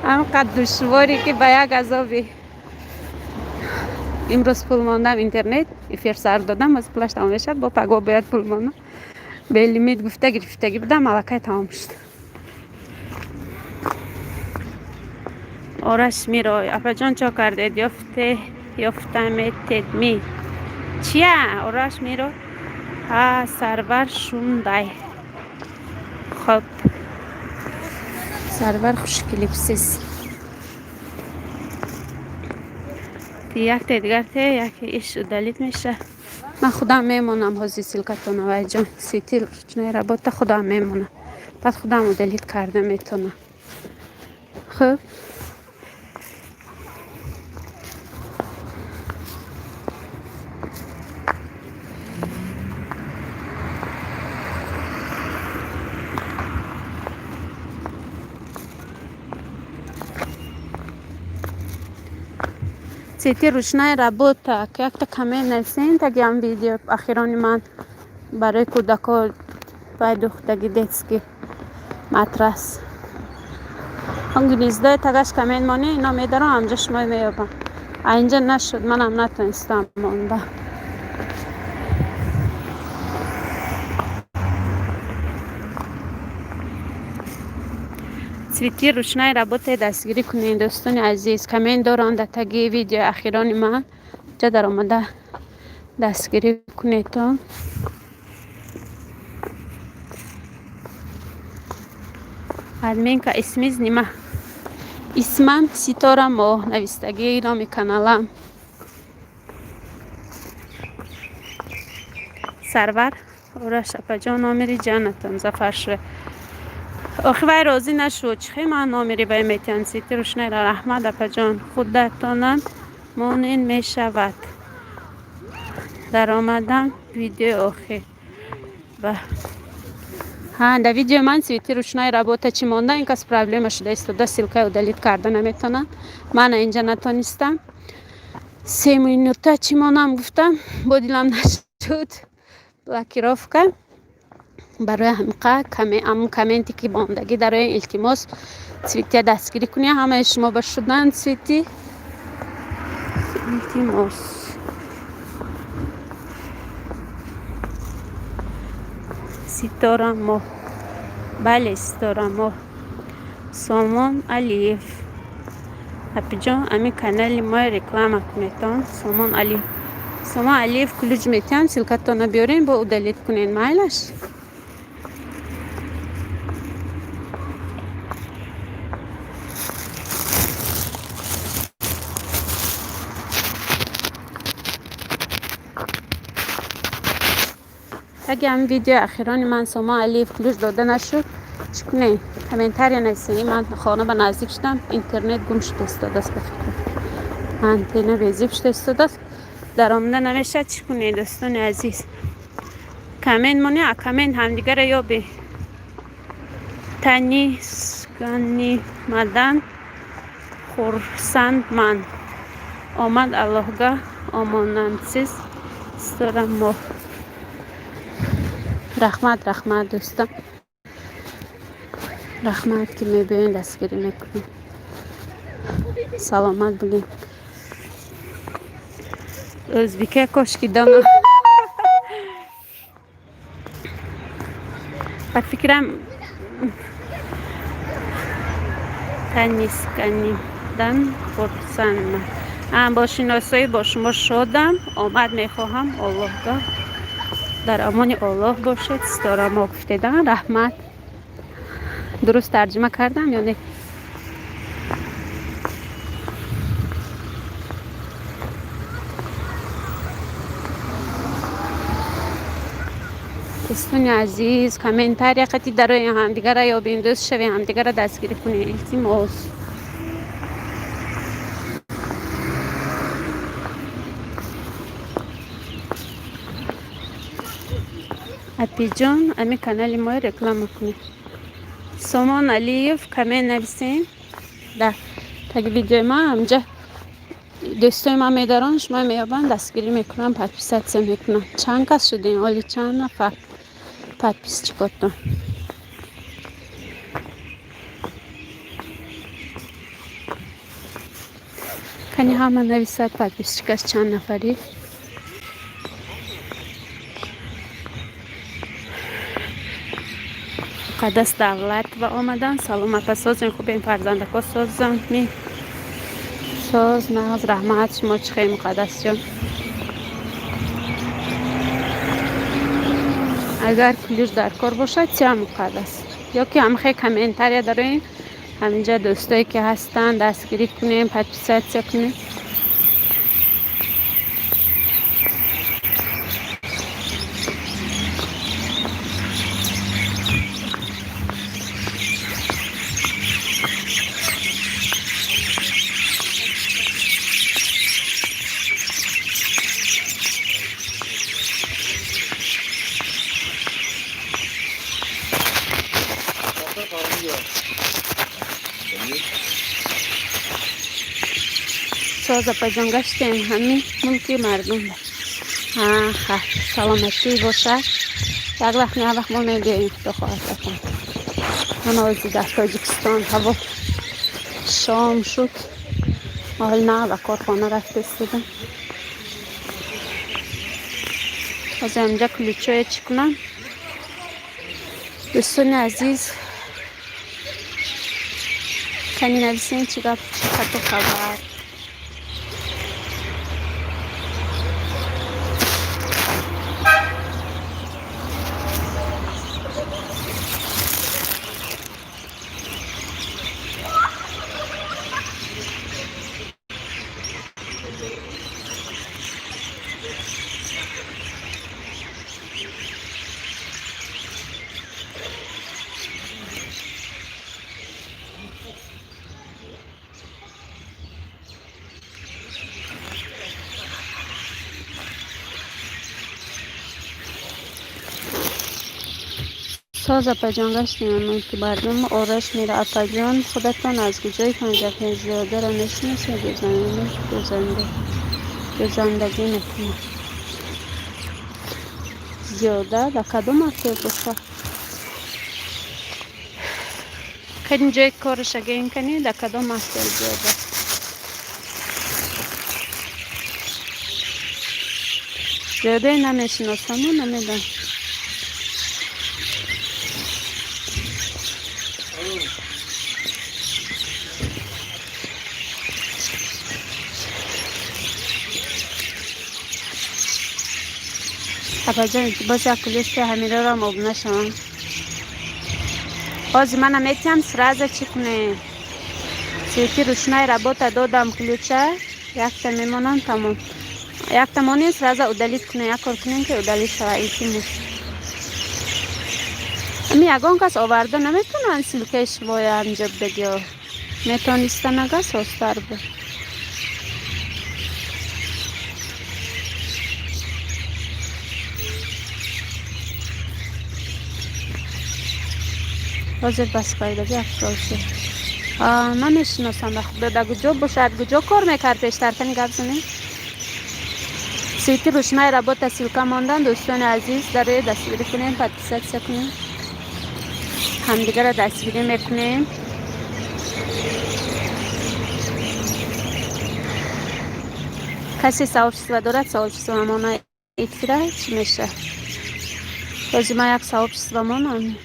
همقدر دشواری که به یک عذابی امروز پول ماندم اینترنت ایفیر سر دادم از پولش تمام شد. با پگاه باید پول ماندم به لیمیت گفته گرفتگی بدم ملکه تمام شد. آرش میرای اپا جان چا کرده یافتم تدمی چیه آرش میرای ها سرور شوندای خب سرور خوش کلیپسیز یک دیگر یکی ایش دلیت میشه. من خودم میمونم حوزی سیلکتون و جان سیتیل چنه را با تا خودم میمونم بعد خودم دلیت کرده میتونم. خب سیتی روشنای رابط که یک تا کمی نسین تا گیم ویدیو اخیرانی من برای کودکا باید دختگی دیتسکی مطرس انگلیزده تگش کمین مانی اینا میدارم همجا شما میابم. اینجا نشد منم نتونستم مانده. سویتی روشنای رابط دستگیری کنین دوستان عزیز. کمین دارن در تگی ویدیو اخیران من جا در آمده دستگیری کنید تا ادمین که اسمیز نیمه اسمم ستاره ما نویستگی نام کانالم سرور آرش اپا جان نامری جانتان زفرشه آخه وای راضی نشد چخی من نامری بای میتین سیتی روشنای را رحمت اپا جان خودتانم مانین میشود در آمدم ویدیو آخه و ها در ویدیو من سویتی روشنای رابطه چی مانده این کس پرابلم شده است سیلکه و دلیت کرده نمیتونم. من اینجا نتونستم 3 مینوته چی مانم گفتم با دیلم نشد بلاکیراف که برای همقه کامنتی که باندگی در این التماس سویتی دستگیری کنی همه شما بشدن سویتی التماس ستاره ما بله ستاره ما سامان الیف اپی جان امی کانال ما رکلام کنیتان سامان الیف کلوج میتیم سیلکتان بیارین با او دلیت کنین مایلش اگه هم ویدیو اخیران من سامان الیف کلوج داده نشد چکنه کامنتر یا نیستی من خانه به نزدیک شدم اینترنت گم شده استاد است بفکر انتنه بیزیب شده استاد است در آمده نمیشه چکنه دوستان عزیز. کامنت مانه کامنت هم دیگر یا به تنی سکنی مدن خورسند من آمد اللهگاه آمانندسیز ستاره ما رحمت دوستان رحمت که میبینید دستگیری میکنید سلامت بودین. ازبیکه کشکی دانه بعد فکرم تمیز کنیدن خورسند با شناسایی با شما شدم. آمد میخواهم الله در امان الله باشد. ستاره ما گفتیدن رحمت. درست ترجمه کردم یا نه؟ دوستان عزیز کامنتار یقتی در همدیگر را یا بین دوست شوی همدیگر را دستگیری کنید. التماس اپی جان امی کانال ما رکلام کنید. سامان علیف کامنت نویسین در تگ ویدیو ما. همجا دوستای ما میدارن شما میابن دستگیری میکنم پادپیس میکنم. چند کس شدین؟ حالی چند نفر پادپیس چیکاتون؟ کنی همه نویسد پادپیس چیکاش چند نفری؟ مقدس دولت و آمدن سلامت سازن خوب این فرزنده که سازن می ساز ناز رحمت شما چه خیلی مقدس جان. اگر کلیش در کار باشد چه مقدس یا که هم خیلی کامنتاری داریم همینجا دوستایی که هستن دستگیری کنیم پادپیس کنیم. ساز پایجان گشتیم همین ملکی مردم سلامتی باشه. یک وقت نه وقت ما میگیم خدا خواهد بکن. من آزی در تاجیکستان هوا شام شد حال نه و کارخانه رفت استیدم. از اینجا کلوچه چی کنم دوستان عزیز کنی نویسین چی گفت چی خبر. ساز اپاجان گشتیم امون که مردم آرش میره. اپاجان خودتان از کجای 55 زیاده را نشناسه گزندگی میکنه. زیاده در کدوم مرتبه باشه خیلی جای کارش اگه این کنی در کدوم مرتبه زیاده زیاده نمیشناسم و نمیدن. اپاجان باز یک کلیش که همیره را مبنه شما باز من میتیم سرازه چی کنه سیتی روشنای را با تا دادم کلیچه یک تا میمانم تمام یک تا مانی سرازه ادالیت کنه یک کار کنیم که ادالیت شوه ایتی موش امی یکان کس آورده نمیتونن سلکش باید همجا بگیا میتونستن اگه ساستر بود. بازه بس قایده بیا افرازه من میشناسم بخدا در گجا باشد گجا کار میکرد پیشتر کنی گفت زنی سیتی روشنای را با تسیلکه ماندن. دوستان عزیز داره دستگیری کنیم پادپیس کنیم همدیگر را دستگیری میکنیم. کسی سوابشتوه دارد سوابشتوه مانه ایتفیره چی میشه بازی ما یک سوابشتوه مانه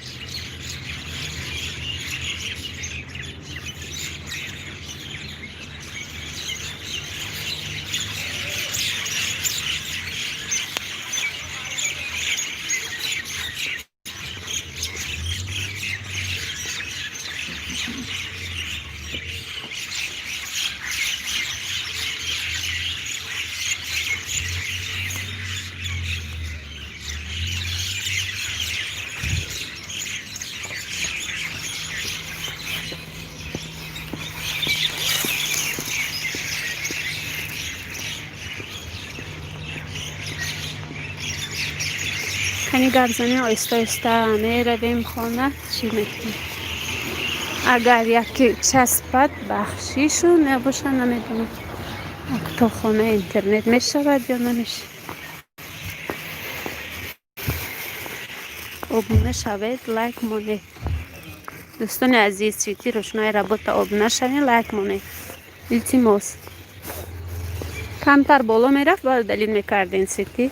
خیلی گپ زنیم آیسته آیسته میرویم خانه. چی میکنیم اگر یکی چسبت بخشیشو نباشه نمیدونم تو خانه اینترنت میشود یا نمیشه. ابونه شوید لایک مونید دوستان عزیز. سیتی روشنای رابط ابونه شوید لایک مونید التماس. کمتر بالا میرفت باید دلیل میکردین سیتی.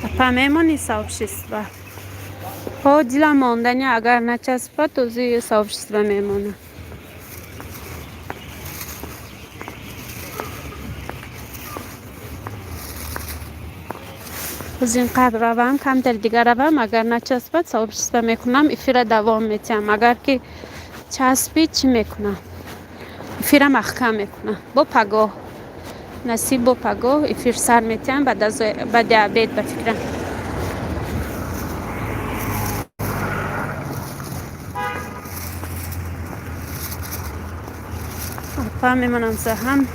اپا میمونی сообщество. ها دیلم ماندنی اگر نچسبه توزی сообщество میمونه. از این قدر روم کمتر دیگر روم اگر نچسبه сообщество میکنم افیر دوام میتیم. اگر که چسبی چی میکنم افیر محکم میکنم با پگاه نصیب با پگاه افیر سر میتیم بعد عبید بفکرم. اپا میمونم زهم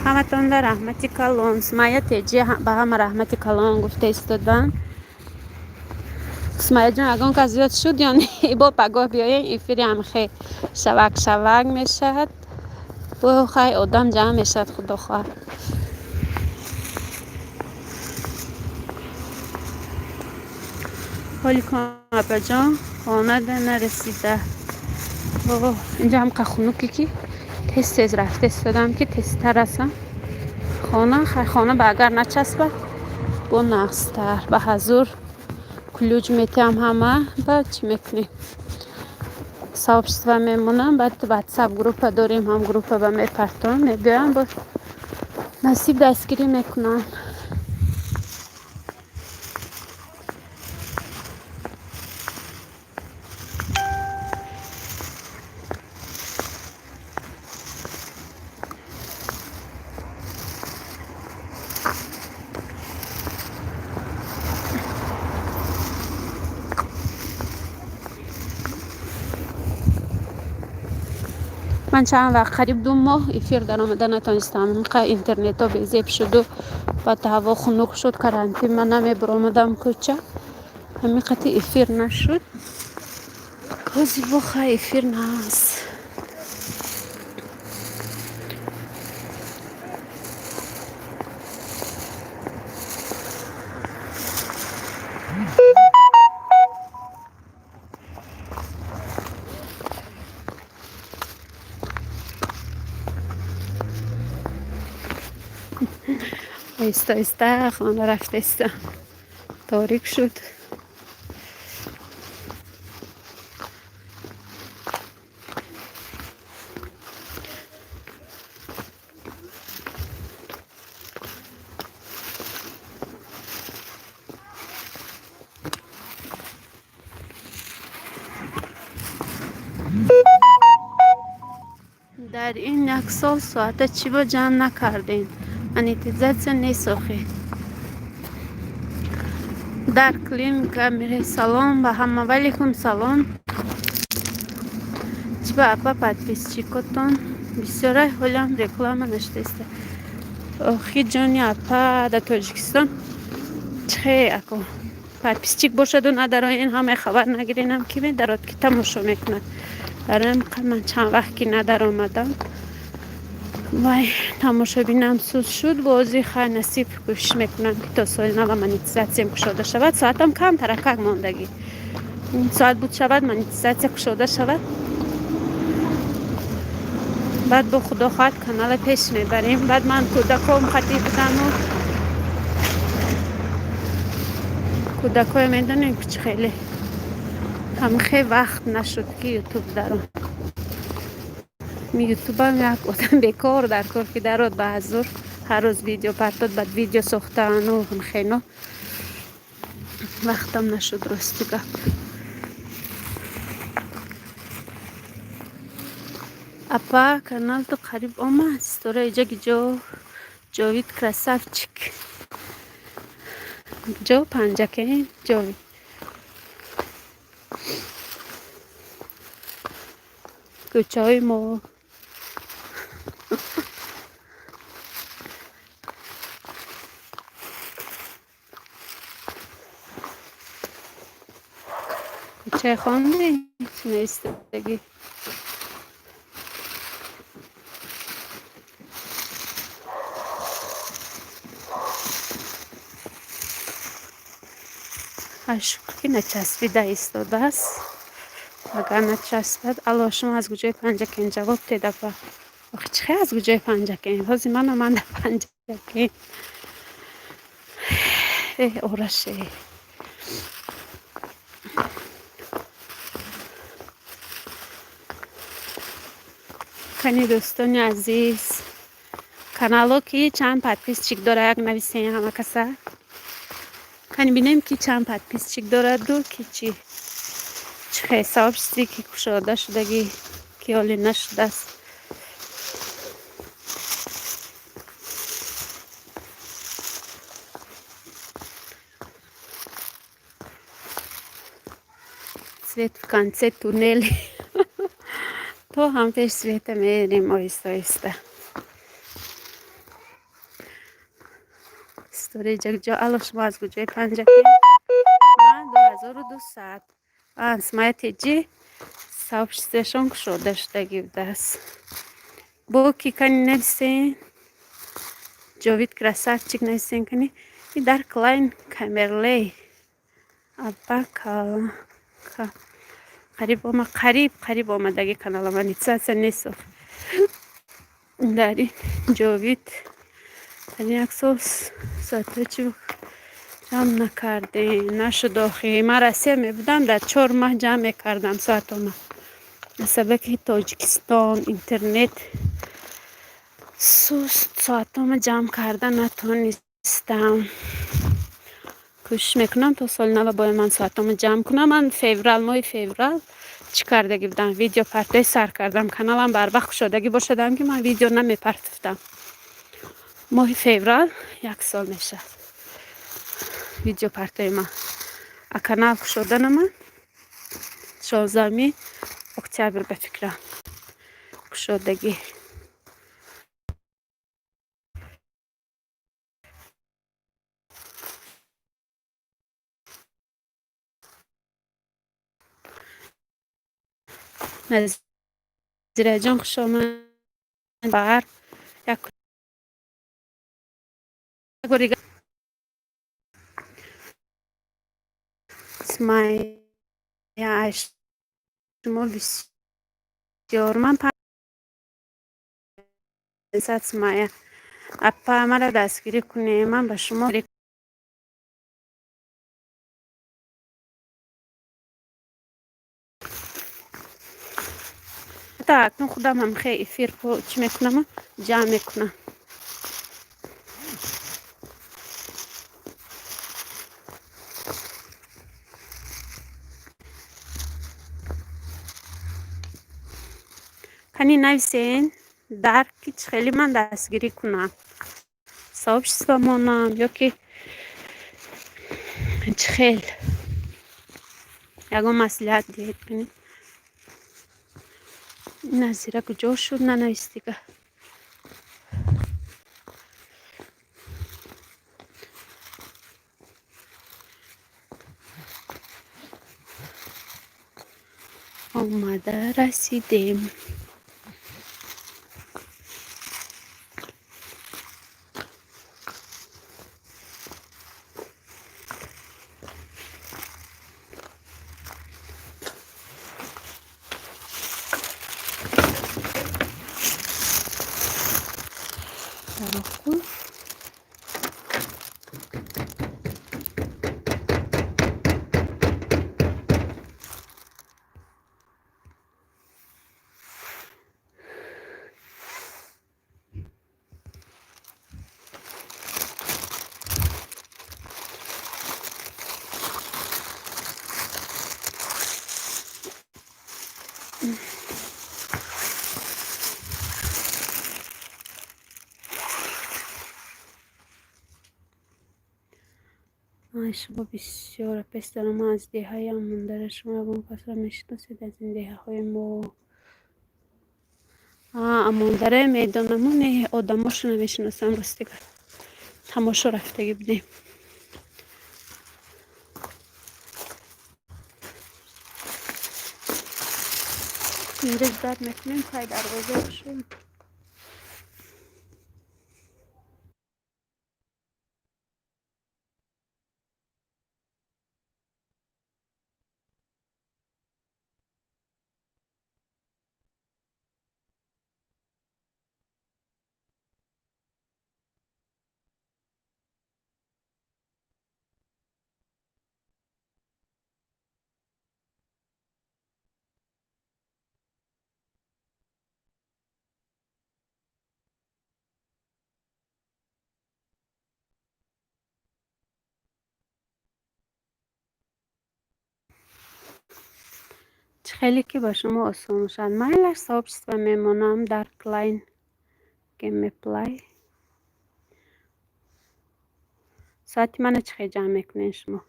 همه تون در رحمتی کلان سمایه تیجی به همه رحمتی کلان گفته استادن. سمایه جان اگه که زیاد شد یعنی با پگاه بیایین افیری هم خیلی شوک میشد با خیلی آدم جمع میشد. خدا خواه حالی کنم اپا جان خانه ده نرسیده. بابا اینجا هم که خونوکی که تیز رفته استادم که تیزتر رسم خانه به اگر نچسبه با نقصتر به حضور کلوج میتیم همه. بعد چی میکنیم сообщество میمونم. بعد واتساپ گروپ داریم هم گروپ به میپرتون میبیم با نصیب دستگیری میکنم. من چند وقت قریب 2 ماه افیر در آمده نتونستم. اینقدر اینترنت ها بیزیب شد و بعد هوا خنک شد کرانتین من نمیبرامدم کوچه همین قطعی افیر نشد. کوزی بخواه افیر نست. ایستا ایستا خانه رفته ایستا تاریک شد. در این 1 سال ساعت چی با جمع نکردین انیتیزت نیساخی در کلیم کمیره. سلام به همه ولیکم سلام. چی با اپا подписчикотон بسیاره حالم реклама نشته است. آخی جانی اپا در تاجیکستان چه اکو подписчик باشد و نداره این همه خبر نگیرینم که می درات که تماشا میکند. درم من چند وقت که ندار آمدم وای تماشا بینم سوز شد بازی خیلی نصیب کوشش میکنم که تا سال نو منیتیزاسیم کشاده شود. ساعتم کم ترکک ماندگی این ساعت بود شود منیتیزاسیا کشاده شود. بعد با خدا خواهد کانال پیش میبریم. بعد من کودکام خطی بودم و کودکای میدونیم که خیلی هم خیلی وقت نشد که یوتیوب دارم. یوتیوب هم یک آدم بیکار در کار که درات به حضور هر روز ویدیو پرتاد بعد ویدیو ساختن و هم خیلی وقتم نشد راستی گپ. اپا کانال تو قریب آمد ستاره ایجا جو جاوید کراسافچیک جو پنجکین جاوید کوچه های ما. کوچه خانه نیستگی. شکر که نچسبیده ایستاده است. اگر نچسبد الله شما از کجای پنجکین جواب تیده با آخه چه از کجای پنجکین بازی من در پنجکین اورشه. کنی دوستان عزیز کانالو کی چند پادپیس چیک داره یک نویسین همه کسا کنی بینیم که چند پادپیس چیک داره دو که چی چه حساب شدی که کشاده شدگی که حالی نشده است. سویت کنسه تونلی تو هم پیش سویت میریم آیسته آیسته ستوری جگ جا الو شما از کجای پنجه که من 2200 اسمای تیجی سابشتشون شده شدگی بوده است بو کی کنی نویسین جاوید کراسات چیک نویسین کنی این در کلاین کامرلی ابا قریب آمدگی کانال من نیست نیست داری جاوید این اکسوس ساعت چی جمع نکردیم نشد آخی من رسیه می بودم در 4 ماه جمع کردم ساعت ما سبک تاجیکستان اینترنت سوست ساعت ما جمع کردن نتونستم کوشش میکنم تا سال نو باید من ساعت ما جمع کنم. من ماه فوریه چی کردگی بودم ویدیو پرتای سر کردم کانالم بربخ شدگی باشدم که من ویدیو نمی پرتفتم ماه فوریه 1 سال میشه ویدیو پرتای من کانال شدن من 16 اکتبر به فکرم شدگی نظیره جان خوش آمد بر یک گوریگا اسمای شما بسیار من پنسات اسمای اپا مرا دستگیری کنه من به شما تا اکنون خودم هم خیلی افیر چی میکنم جمع میکنم کنی نویسین درک خیلی من دستگیری کنم صاحبش بمانم یا که خیلی یکم مسئولیت دید کنی نظیره کجا شد ننویستی که آمده رسیدیم خوب شما بسیار پس دارم من از دیه های هم مندره شما اگه پس را میشناسید از این دیه های ما امون داره میدانمون آدماشو نمیشناسم راستی تماشا رفتگی بودیم. اینجا زد میکنیم پای دروازه بشیم. خیلی که با شما آسان شد. من لش сообщество میمونم در کلاین گیم پلی. ساعتی من چه جمع میکنین شما؟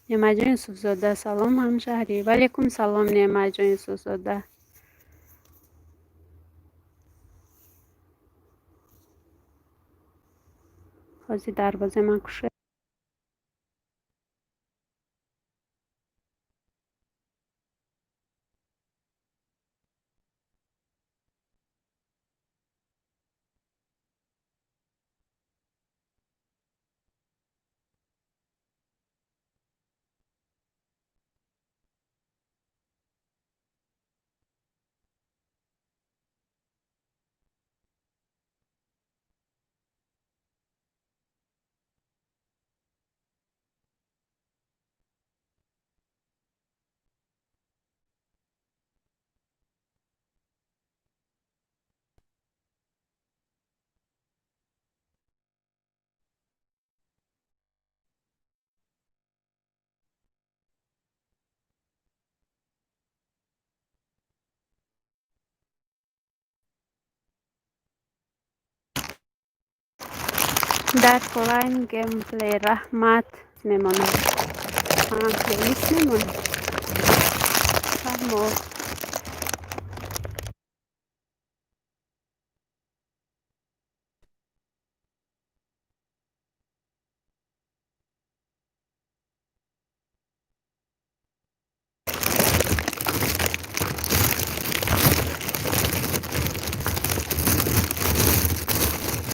نعمت جان یوسف زاده سلام همشهری. وعلیکم سلام نعمت جان یوسف زاده. حاضی دروازه من کشه. در کلاین گیم پلی رحمت میمونم. پلیلیست میمونم. فرمو.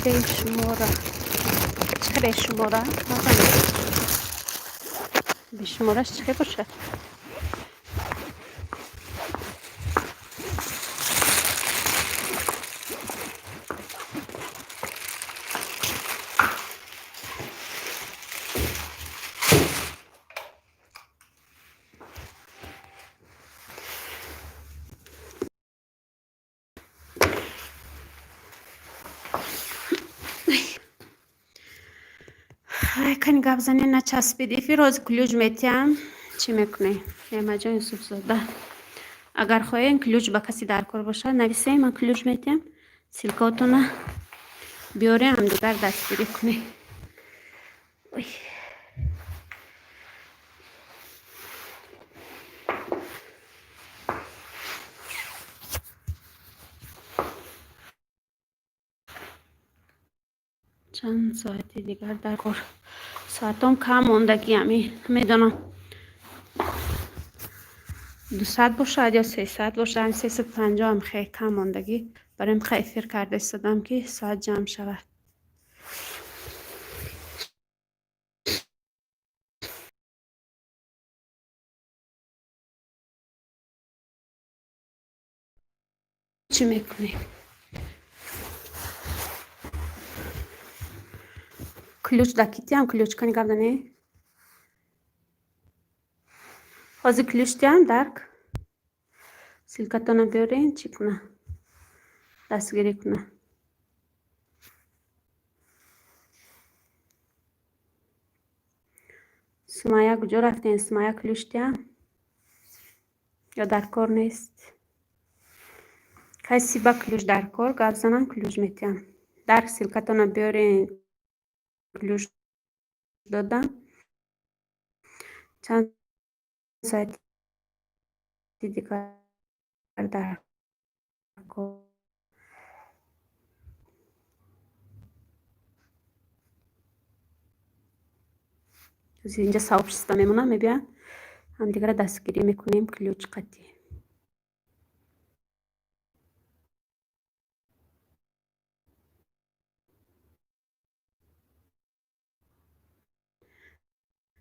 بشموره. چه بشموره؟ بشمورش چه باشه؟ کنی گپ زنی نچسبیدی فیروز کلوج میتیم چی میکنی؟ نعمت جان یوسف زاده اگر خواهین کلوج با کسی در کار باشه نویسه من کلوج میتیم سیلکاتونه بیاره هم دیگر دستگیری کنی. چند ساعتی دیگر در کار ساعتم کم موندگی همی میدونم 200 باشد یا 300 باشد 350 هم خیلی کم موندگی برایم خیلی فکر کرده استادم که ساعت جمع شود. چی میکنی؟ کلوچ دکیتی هم کلوچ کنی گفت نه حاضر کلوچ هم درک سیلکتانه بیارین چی کنه دستگیری کنه. سمایه کجا رفتین؟ سمایه کلوچ هم یا در کار نیست؟ کسی با کلوچ در کار گفت زنم کلوچ میتیم در سیلکتانه بیارین کلوچ دادم چند ساعت دیگر در کار. اینجا صاحب شسته میمونم میبین هم دیگر دستگیری میکنیم کلوچ قطعی.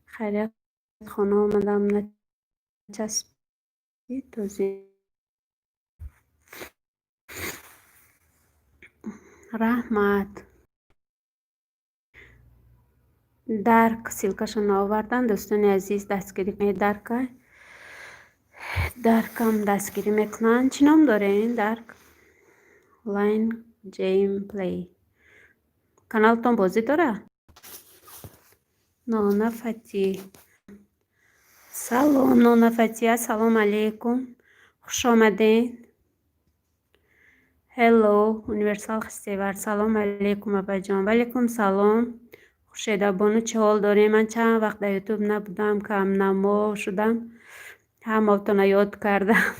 خیلیت خانه آمدم نچسبید توزی رحمت درک سیلکشون آوردن. دوستان عزیز دستگیری کنید. درکم دستگیری میکنن. چی نام داره این درک؟ لاین جیم پلی. کانالتون بازی داره؟ نانا فتی. سلام نانا فتی. السلام علیکم. خوش آمدین. هلو اونیورسال خستیور. سلام علیکم ابا جان. وعلیکم سلام. خوشیده بانو چه حال داری؟ من چند وقت در یوتیوب نبودم، کم نما شدم، هماتون یاد کردم.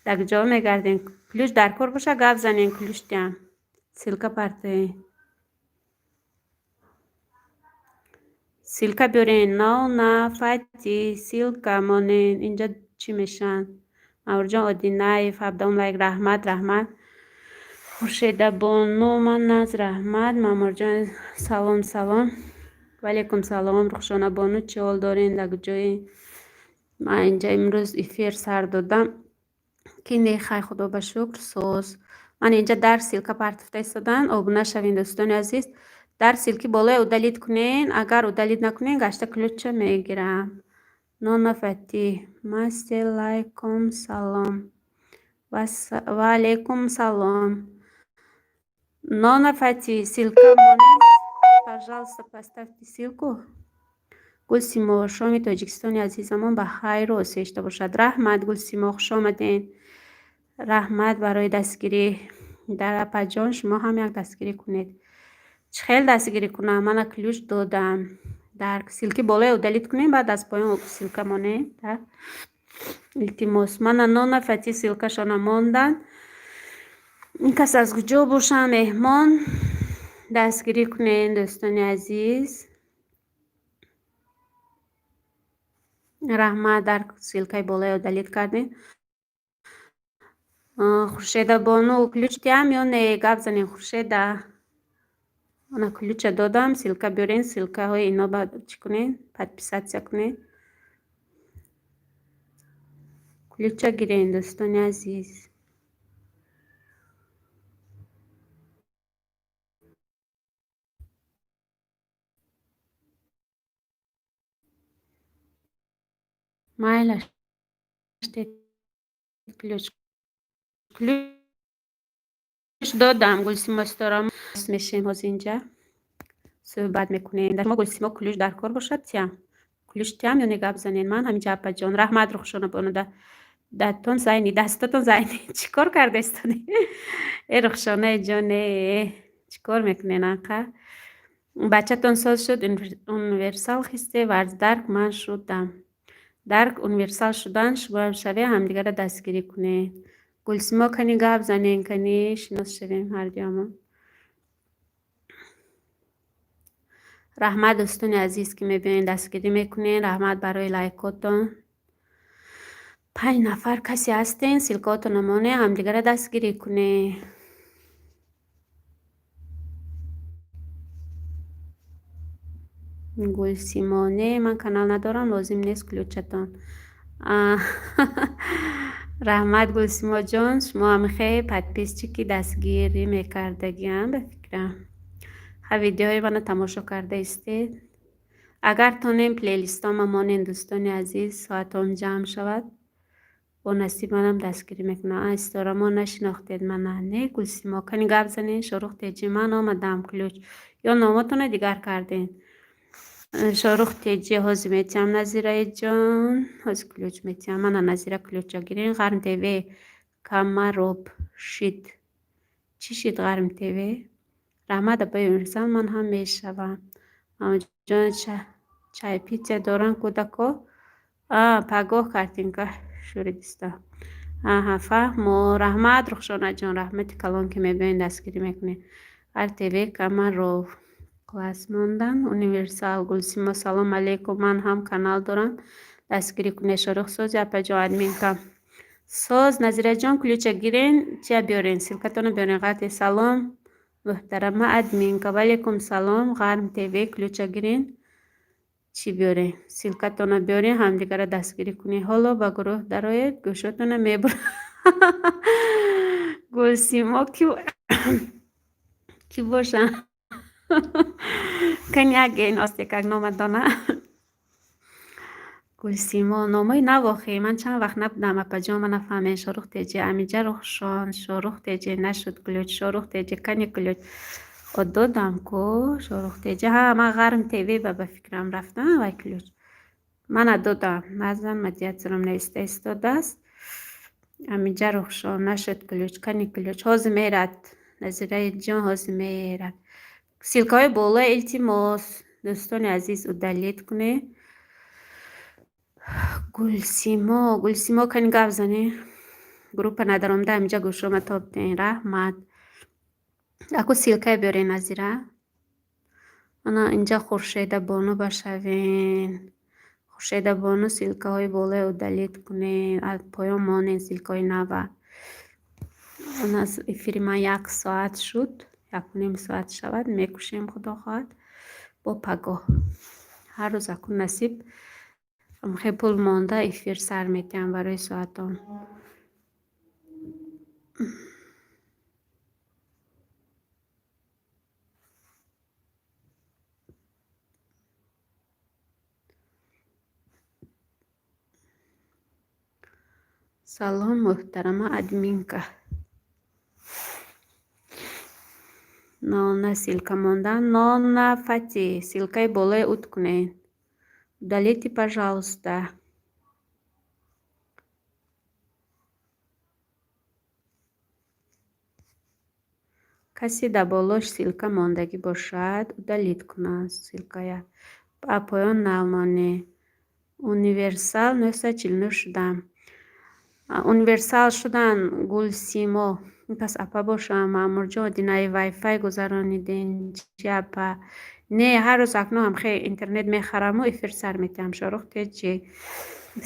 در کجا میگردین؟ کلوش در کار باشه گپ زنین. کلوش دیم سیلکا پرته سیلکا بیارین. نه فتی سیلکا مانین. اینجا چی میشن؟ مورجان آدی نایف هبدام لایک رحمت خوشیده بانو. من از رحمت مامورجان. سلام وعلیکم سلام. رخشانه بانو چه حال دارین؟ در کجای؟ من اینجا امروز افیر سر دادم که نه خیر خدا به شکر سوز. من اینجا در سیلکا پرتفته ایستادن. آبونه شوین دوستان عزیز. در سیلکی بالای ادالید کنین. اگر ادالید نکنین گشته کلوچه میگیرم. نانا فتی مستی لایکم سلام و علیکم سلام. نانا فتی سیلکا مانید. пожалуйста поставьте ссылку. گلسیما شام تاجیکستانی عزیزمان به خیر و آسایش باشد. رحمت گلسیما خوش آمدین. رحمت برای دستگیری در اپجان شما هم یک دستگیری کنید. خیلی دستگیری کنم. من کلوش دادم. در سیلکی بالای ادالید کنیم بعد از پایین سیلکا مانه. در التماس من نانا فتی سیلکا شانه ماندن. این کس از کجا باشم مهمان دستگیری کنین دوستان عزیز. رحمت در سیلکای بالای ادالید کردین. خورشیده بانو کلوچ دیم یا نه گپ زنین؟ خورشیده من کلوچ دادم. سیلکا بیارین. سیلکا های اینا بعد چی کنین؟ подписаться کنین. کلوچ گیرین دوستان عزیز. مایلش کلوچ دادم. گلسیما استارم میشیم از اینجا صحبت میکنین. در ما گلسیما کلوش در کار باشد تیم کلوش تیم یا نگاب زنین. من همینجا اپا جان رحمت رخشانه بانو دستتون زینی دستتون زینی چیکار کرده استانی؟ ای رخشانه جانه چیکار میکنین آقا؟ بچه تون ساز شد اونیورسال خسته ورز درک من شدم. درک اونیورسال شدن شما هم شوه هم دیگر دستگیری کنه. گلسیما کنی گپ زنین کنی شناس شویم هر دیامون. رحمت دوستان عزیز که میبینین دستگیری میکنین. رحمت برای لایکاتون. 5 نفر کسی هستین سیلکاتون نمونه هم دیگر دستگیری کنه. گلسیمانه من کانال ندارم لازم نیست کلوچتان. رحمت گلسیما جان شما هم خیلی پدپیس چی که دستگیری میکردگیم به فکرم ویدیوهای منو تماشا کرده استید. اگر تونیم پلیلیستام مانین دوستان عزیز ساعتون جمع شود با نصیب منم دستگیری میکنم. استارما نشناختید من نه گلسیما کنی گپ زنین شاروخ تیجی من آمدم کلوچ یا نامتون دیگر کردین. شاروخ تیجی هازی میتیم نظیره جان هاز کلوچ میتیم من نظیره کلوچا گیرین. غرم تیوی کامروب شید چی شید غرم تیوی؟ رحمت بای اونیورسال من هم میشوم. ماما جان чай питья доран кудако. Пагоҳ кардин ка шӯридиста. Фаҳмо. Раҳмат Рухшонаҷон, раҳмати калон ки мебиёин дастгирӣ мекунед. RTV камаро класс мондан. Универсал Гулсимо салом алейкум. Ман ҳам канал дорам. Дастгирӣ кунед. Шорух сози апаҷон админка. Соз Назираҷон ключа гирен, чия биёрен? Силкатона биёрен. Ғарти салом. Муҳтарама админка. Валейкум салом. Ғарм ТВ ключа гирен. Чӣ биёрен? Силкатона биёрен, ҳамдигара дастгирӣ кунед. Ҳоло ба гурӯҳ дароед, гӯшотона мебурад. Гулсимо ки бошанд? Каняген остекак номадона. Гулсимо номои навохӣ. Ман чанд вақт набудам. Апаҷон ма нафаҳмем. Шорух теҷи Амиҷа Рухшон. Шорух теҷи нашуд ключ. Шорух теҷи кани ключ. Додам ку Шорух теҷи. Ман Ғарм ТВ ба фикрам рафтам вай ключ. Мана додам. Назан мадиатсирам нависта истодааст. Амиҷа Рухшон нашуд ключ. Кани ключ. Ҳозир мерад. Назираҷон ҳозир мерад. Силкаҳои боло илтимос. Дӯстони азиз удалит кунед. Гулсимо кани гап занед. Группа надаромда амиҷа гӯшома тобден. Раҳмат. Аку силкае биёрен Назира. Ана инҷа Хуршеда Бону башавен. Хуршеда Бону силкаҳои болои удалит кунед. Аз поён монен силкаҳои нава. Ана эфири ман 1 соат шуд. 1.5 соат шавад. Мекушем худо хоҳад. Бо пагоҳ. Ҳар рӯз аку насиб. Хе пул монда эфир сар метиҳам барои соатон. Салом муҳтарама админка. Нона силка мондан. Нона Фати. Силкаи болои уд кунед. Удалите, пожалуйста. касе дар болош силка мондагӣ бошад, удалит кунад силкая. Ба поён намоне. Универсал 949 шудам. Универсал шудан Гулсимо. Пас апа бошам. Маъмурҷон динаи вайфай гузаронидин. Чи апа? Не, ҳар рӯз акнун ҳам хе интернет мехараму эфир сар метиҳам. Шорух теҷи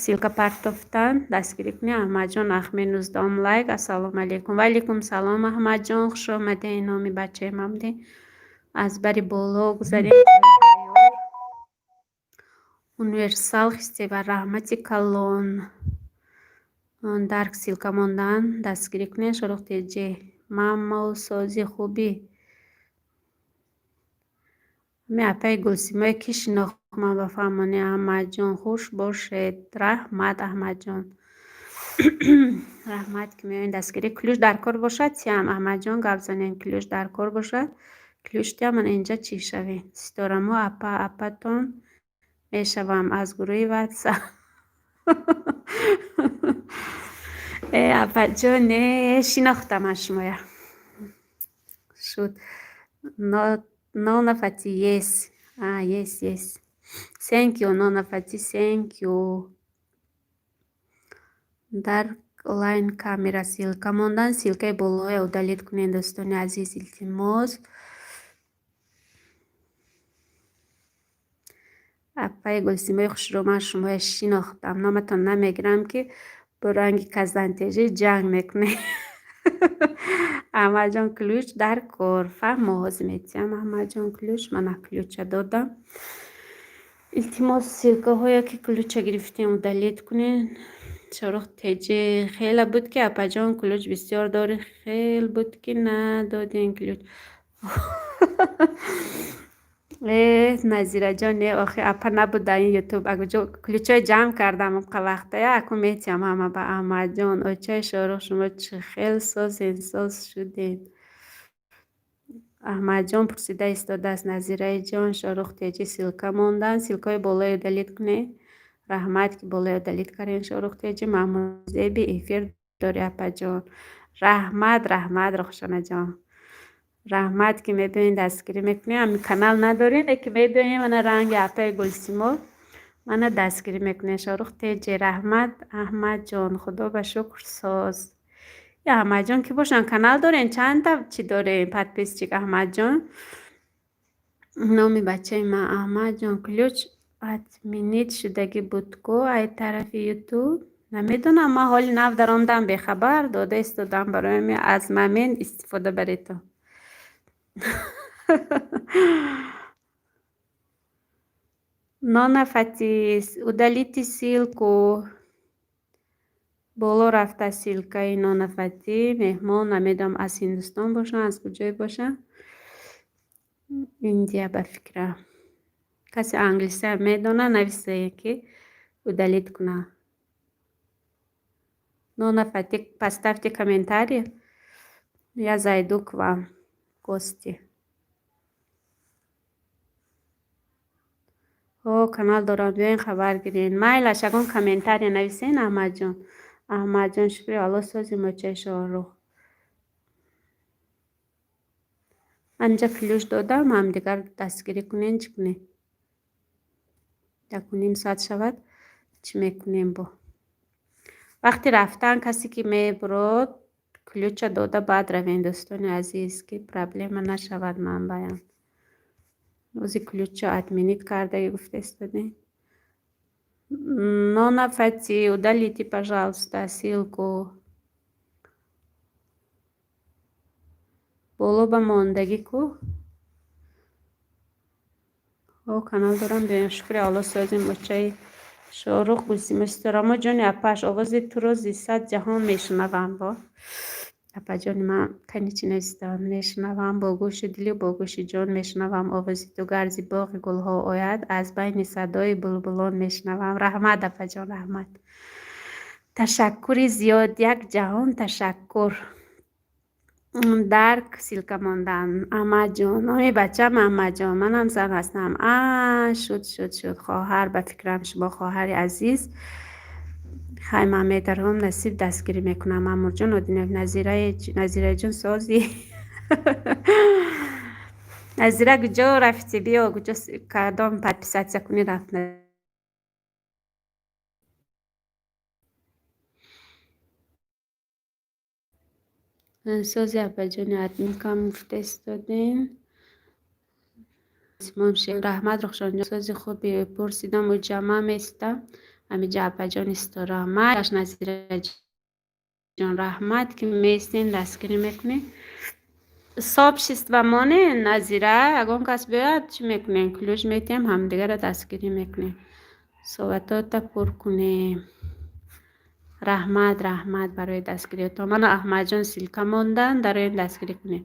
силка партофтан дастгирӣ кунӣ. Аҳмадҷон Ахменуз дом лайк. Ассалому алейкум. Ва алейкум салом Аҳмадҷон. Хуш омадед. Номи бачаи ман будин. Аз бари боло гузарем. Универсал хистева раҳмати калон. Дарк силка мондан дастгирӣ кунед. Шорух теҷи мамму сози хубӣ. Ми апаи Гулсимои ки шинохман ба фаҳмони Аҳмадҷон. Хуш бошед. Раҳмат Аҳмадҷон. раҳмат ки меоин дастгирӣ. Ключ дар кор бошад тиам Аҳмадҷон гап занем. Ключ дар кор бошад. Ключ тиам ман инҷа чӣ шавем. Ситораму апатон мешавам аз гурӯҳи WhatsApp. апаҷон не шинохтаман шумоя. Шуд. Nona Fati, yes. Yes. Thank you, Nona Fati, thank you. Dark line камера силка мондан. Силкаи болои удалит кунед дӯстони азиз илтимос. апаи Гулсимои хушрӯ ман шумоя шинохтам. номатон намегирам ки бо ранги казантежӣ ҷанг мекунед. Аҳмадҷон ключ дар кор. Фаҳмо ҳозир метиҳам Аҳмадҷон ключ. Мана ключа додам. илтимос силкаҳое ки ключа гирифтем удалит кунед. Шорух теҷи хела буд ки апаҷон ключ бисёр дори. Хел буд ки надоден ключ. Назираҷон не охи апа набуд дар ин ютуб. Агуҷо ключҳои ҷамъ кардам оқа вақтая. Аку метиҳам ҳама ба Аҳмадҷон. Очаи Шорух шумо чӣ хел соз шудед. Аҳмадҷон пурсида истодааст. Назираҷон Шорух теҷи силка мондан. силкаҳои болои удалит кунед. раҳмат ки болои удалит кардем. Шорух теҷи маъмурзеби эфир дори апаҷон. раҳмат Рухшонаҷон. رحمت که میبینید دستگیری میکنه. همین کانال ندارین که میبینید من رنگ اپای گلسیمو من دستگیری میکنه. شاروخ تیجی رحمت احمد جان خدا به شکر ساز یا احمد جان که باشن کانال دارین چند تا چی دارین پد پیس چیک احمد جان نامی بچه من احمد جان کلوچ ادمینیت شدگی بود کو ای طرف یوتیوب نمیدونم من حال نو دارم به خبر داده استادم برای من از ممین استفاده بری تو نانا فتیس удалите ссылку بالا رفته سیلکای نانا فتی مهمان نمیدونم از هندوستان باشن از کجای باشن ایندیا به فکرم کسی انگلیسی هم میدونه نویسه که удалит کنه نانا фати поставьте комментарий я зайду к вам в гости او کانال دارم بیاین خبر گیرین مایلش اگون کامنتاری نویسین احمد جان شکری الله سازی مچه شارو انجا فلوش دادم هم دیگر دستگیری کنین چی کنین 1.5 ساعت شود چی میکنیم با وقتی رفتن کسی که میبرد کلوچ داده بعد روین دوستان عزیز که پرابلم نشود من بیان روزی کلوچ ادمینیت کرده گفته استادین Нона Фати, удалите, пожалуйста, ссылку. Боло ба мондагӣ ку. О, канал дорам биём. Шукри Алло созим бачаи Шорух Гулсим Исторомо ҷони апаш овози туро зи сад ҷаҳон мешунавам бо. Апа ҷони ман кани чӣ нестам мешунавам бо гӯши дилу бо гӯши ҷон мешунавам овози ту гарзи боғи гулҳо ояд аз байни садои булбулон мешунавам. Раҳмат апа ҷон раҳмат. Ташаккури зиёд як ҷаҳон ташаккур. Дарк силка мондан. Аҳмад ҷон номи бачам Аҳмад ҷон манам зан ҳастам. Шуд хоҳар ба фикрам шумо хоҳари азиз хай ман метарам насиб дастгирӣ мекунам Амур ҷон Одинёв Назира ҷон созӣ Назира куҷо рафти биё куҷо кадом подписатсия кунӣ рафт سازی اپا جان ادمین کام فرستادین سیمان شیخ رحمت رخشان جان سازی خوبی پرسیدم و جمع میستم همینجا اپا جان استراحت اش نظیره جان رحمت که میستین دستگیری میکنین сообществомоне назира ягон кас биёяд чӣ мекунем клюш метиҳем ҳамдигара дастгирӣ мекунем соатота пур кунем раҳмат барои дастгириётон мана аҳмадҷон силка мондан дароем дастгирӣ кунем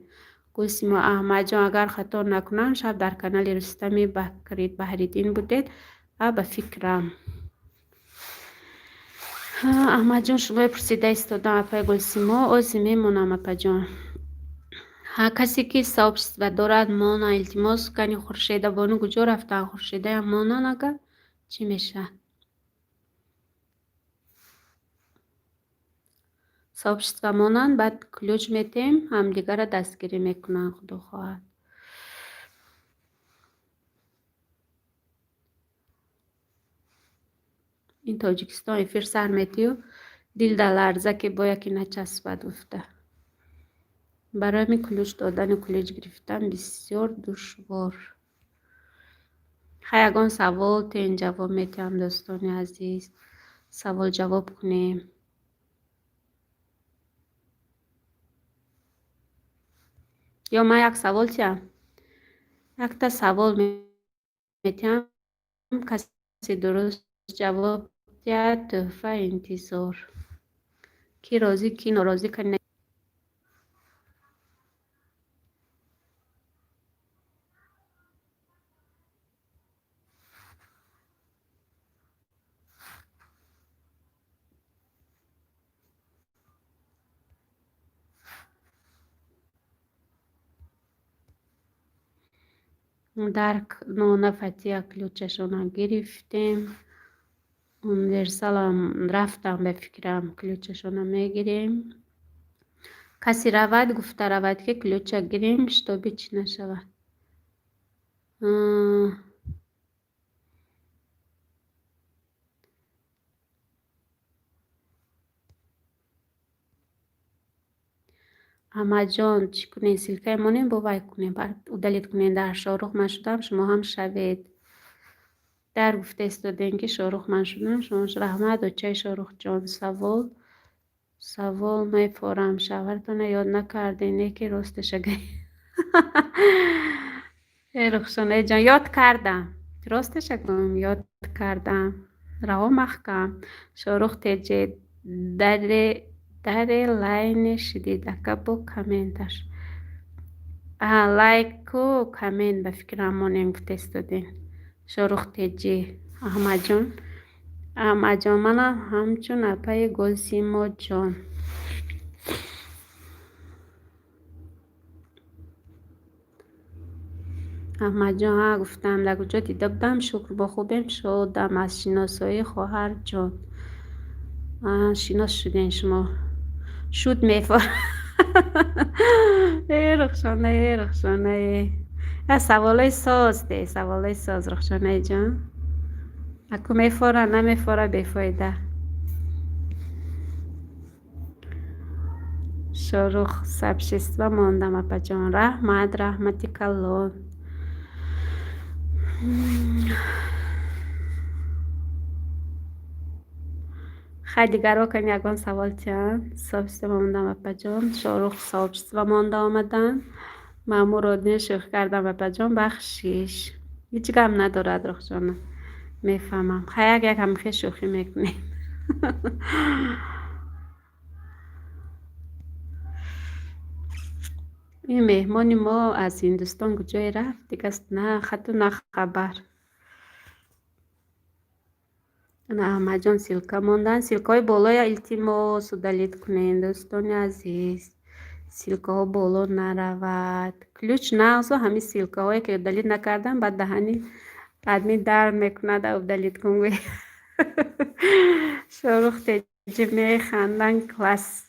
гулсимо аҳмадҷон агар хато накунам шаб дар канали рустами баҳриддин будед ба фикрам аҳмадҷон шумо пурсида истодам апаи гулсимо ози мемонам апаҷон کسی که сообщество دارد مانا التماس کنی خورشیده بانو کجا رفتن خورشیده هم مانا نگه چی میشه сообщество مانن بعد کلوچ میتیم هم دیگر را دستگیری میکنن خدا خواهد این تاجیکستان افیر سر میتیو دل در لرزه که با یکی نچسبد گفته برای می کلوچ دادن و کلوچ گرفتن بسیار دشوار یگان سوال تین جواب میتیم دوستان عزیز سوال جواب کنیم یا من یک سوال تیم یک تا سوال میتیم کسی درست جواب تید تحفه انتظار کی راضی کی ناراضی کنه درک نانفتی کلوچشون گرفتیم اون سالم رفتم به فکرم کلوچشون میگیریم کسی رود گفته رود که کلوچه گیریم شتابی چی نشود. اما جان چی کنین سیلکه مونین بابای کنین بعد دلیت کنین در شاروخ من شدم شما هم شوید. در گفته استودین که شاروخ من شدم شما رحمت و چه شاروخ جان سوال میپرم شوهرتون یاد نکردین که راستش اگه رخشانه جان یاد کردم راستش اگه یاد کردم رها محکم شاروخ تیجه در لاین شدیدکه با کامنتش لایک و کامنت به فکرمون گفته استودین شاروخ تیجه احمد جان منم همچون اپای گلسیما جان احمد جان ها گفتم در کجا دیده بودم شکر با خوبیم شدم از شناسایی خواهر جان شناس شدین شما شود میفر رخشانه سوالای ساز ده سوالای ساز رخشانه جان اکو میفاره نمیفاره بفایده شاروخ سبشست و ماندم اپا جان رحمتی کلون خیلی دیگر کنی یکان سوال چند سابست و ماندم اپا جان شاروخ سابست و مانده آمدن مامورادین شوخ کردم اپا جان بخشیش هیچ گم ندارد رخشانه میفهمم خیلی یک هم خیلی شوخی میکنیم این مهمانی ما از هندوستان کجای رفت دیگه است نه خط و نه خبر نه احمد جان سیلکا موندن سیلکای بالای التیماس و دلیت کنین دوستان عزیز سیلکا ها بالا نرود کلوچ نغز و همین سیلکا هایی که دلیت نکردن بعد دهنی آدمی در میکند و دلیت کنگوی شاروخ تیجه میخندن کلاس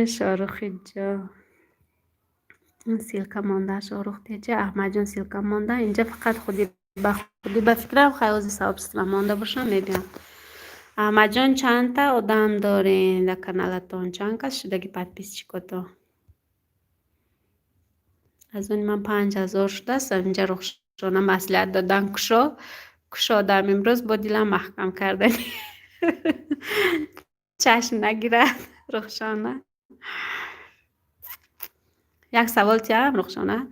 شاروخی جا سیلکا مانده شاروخ تیجه احمد جان سیلکا مانده اینجا فقط خودی به فکرم خیلی سابست و مانده باشم میبینم احمد جان چند تا آدم دارین در کانالتون چند کس شده که پادپیس چی کتا از اون من 5000 شده است اینجا رخشانه مسئولیت دادن کشا آدم امروز با دیلم محکم کردن چشم نگیرد رخشانه یک سوال چیم رخشانه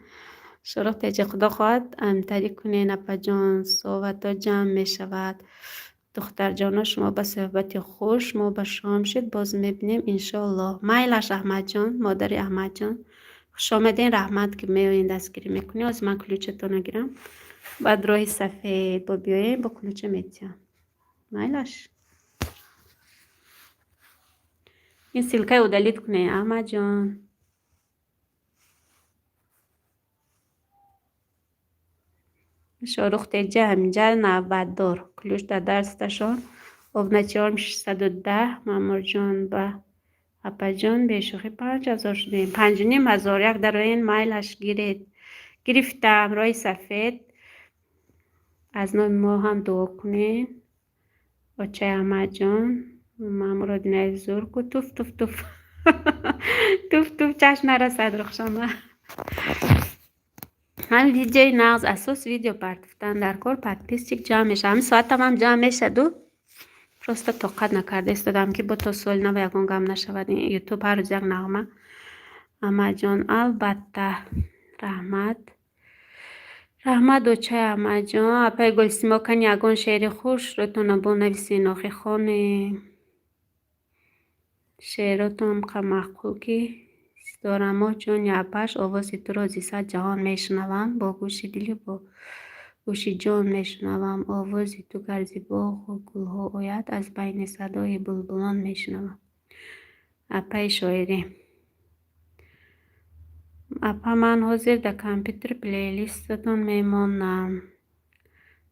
شروع تیجه خدا خواهد امتری کنین اپا جان صحبت ها جمع می شود دختر جانا شما با صحبت خوش ما با شام شد باز میبینیم انشالله مایلش احمد جان مادر احمد جان خوش آمدین رحمت که میوین دستگیری میکنی از من کلوچه تو نگیرم بعد روی سفید با بیاییم با کلوچه میتیم مایلش این سیلکه او دلیت کنین احمد جان شاروخ تیجه همینجا 90 دار کلوش در درستشان اوونچیارم 610 مامور جان با اپا جان به شوخی 5000 شدیم 5500 یک در این مایلش گرفتم رای سفید از نوع ما هم دعا کنین بچه احمد جان مامور دینه زور کو توف چشم نرسد رخشانه همین دیجی نغز اساس ویدیو پرتفتن در کار پادپیس چیک جمع میشه همین ساعت هم جمع میشه دو پروستا طاقت نکرده استادم که با تا سوال نو یکان گم نشود این یوتیوب هر روز یک نغمه احمد جان البته رحمت و چه احمد جان اپای گلسیما کن یکان شعر خوش رو تو نبو نویسین آخی خانه شعراتون مقبول که دارم ما چون یپش آوازی تو را زیست جهان میشنوم با گوش دلی با گوش جان میشنوم آوازی تو گرزی باغ و گلها آید از بین صدای بلبلان میشنوم اپای شاعری اپا من حاضر در کامپیوتر پلیلیستتون میمانم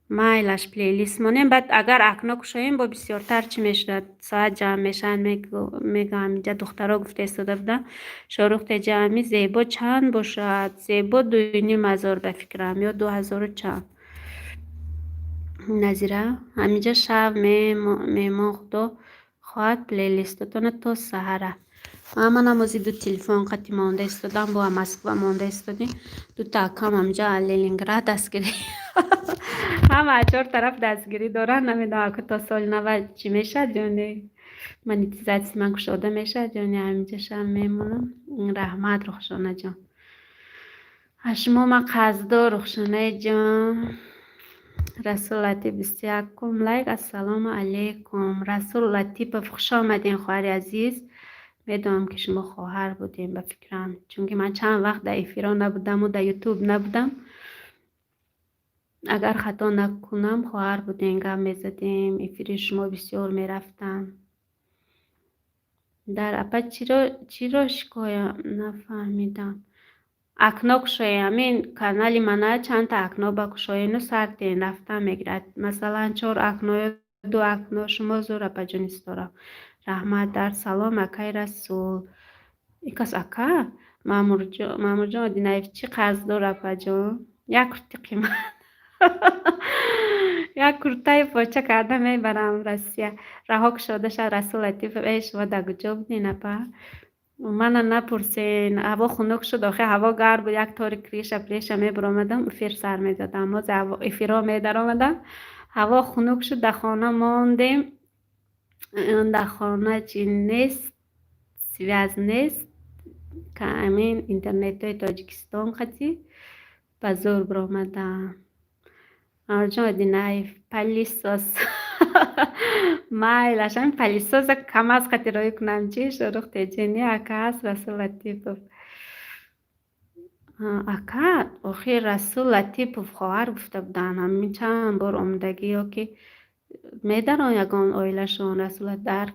مایلش پلیلیست مونیم. بعد اگر اکنو کشاییم با بسیارتر چی میشد ساعت جمع میشن. میگم اینجا دخترها گفته استاده بودن شاروخ جمعی زیبا چند باشد؟ زیبا 2,500 به فکرم یا 2,000 چند نظیره. همینجا شب میمان خدا خواهد پلیلیستتون تا سهره. من هم از دو تلفن قطعی مانده استادم با مسکو مانده استادیم. دو تاکم همجا لینینگراد دستگیری هم 4 طرف دستگیری دارن. نمیدونم که تا سال 90 چی میشه جونه منیتیزاسی من کشاده میشه جونه. همینجا شب میمونم. رحمت رخشانه جان هشمو ما قصدار رخشانه جان. رسول لطیف 21 لایک. السلام علیکم رسول لطیف خوش آمدین خواهر عزیز. میدونم که شما خواهر بودیم به فکرم چون که من چند وقت در افیرا نبودم و در یوتیوب نبودم. اگر خطا نکنم خواهر بودیم گم میزدیم افیری شما بسیار میرفتم. در اپا چی را شکایم نفهمیدم. اکنو کشای همین کانالی منه چند تا اکنو با کشای نو سرتین رفتم میگرد. مثلا 4 اکنو 2 اکنو شما زور اپا جونیست دارم. رحمت در سلام اکای رسول. ایکاس اکا مامور جان دینایف چی قرض داره اپا جان؟ یک کرتی قیمت یک کرتای پاچه کرده میبرم روسیه. رها شده شد رسول لطیف ایش و در کجا بودین اپا؟ من نپرسین. هوا خنک شد آخه هوا گرم بود. یک طور کریشه میبرامدم افیر سر میدادم از افیرا میدر آمدم. هوا خنک شد در خانه ماندیم. در خانه چی نیست سویز نیست که امین اینترنت های تاجیکستان خطی بزرگ برامدم. آرجان دینایف پلیساس مایلش همین پلیساس کم از خطی رای کنم چی شروع تیجینی اکا هست رسول لطیف اکا آخی رسول لطیف خواهر گفته بودن همین چند بار آمدگی ها که میدارن یکان آیلشون رسول درک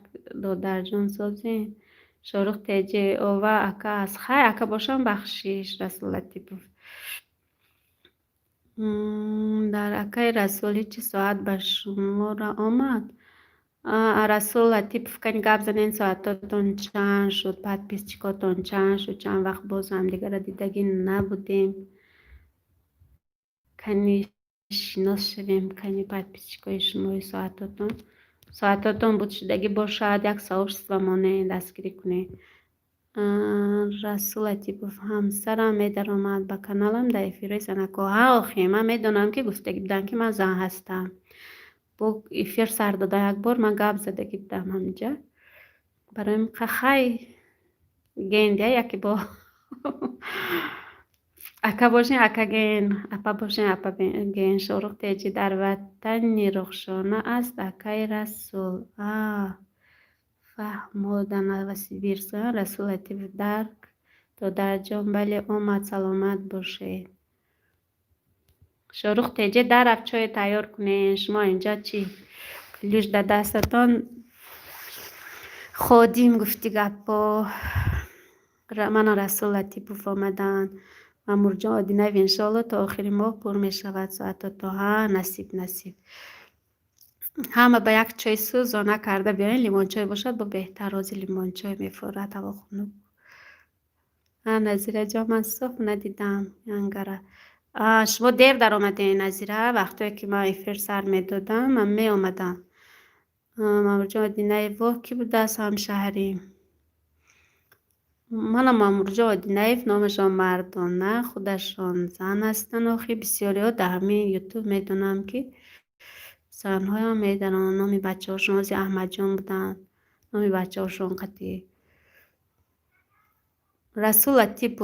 در جون سازین شروع تیجی اوه اکا هست خی اکا باشم بخشیش رسول لطیف در اکای رسولی چی ساعت به شما را آمد؟ رسول لطیف کنی گب زنین ساعتاتون چند شد بعد پیس چیکاتون چند شد چند وقت باز هم دیگر را دیدگی نبودیم کنی شناس شویم کنی بعد پیس چیکای شما ساعتاتون بود شدگی باشد 1 ساعت زمانه دستگیری کنی. رسول لطیف همسرم میدر آمد با کانالم در افیرای سنکو ها آخی من میدونم که گفتگی بدن که من زن هستم با افیر سر داده یک بار من گب زدگی بدم همینجا برایم خخای گنده یکی با اکا باشین اکا گن اپا باشین اپا گن شروع تیجی در وطن رخشانه است اکای رسول فهمودن و سیبیرسان رسول لطیف درک تا در جان بله اومد سلامت باشه. شاروخ تیجه در افچای تیار کنین. شما اینجا چی کلوش در دستتان خودیم گفتی گپا من رسول لطیف آمدن و مرجان آدینه و انشالله تا آخری ماه پر می شود ساعت تا ها نصیب همه به یک چای سوز نکرده بیاین لیمون چای باشد با بهتر از لیمون چای میفورد هوا خنک. نظیره جا من صبح ندیدم ینگره شما دیر در آمدین نظیره وقتی که من افیر سر میدادم من می آمدم مامورجان دینه واکی بود دست هم شهریم من مامورجان دینه نامشان مردانه خودشان زن هستن آخی بسیاری ها در همین یوتیوب میدونم که زنهای هم میدانن نامی بچه هاشون از احمد جان بودن نامی بچه هاشون قطعی رسول لطیف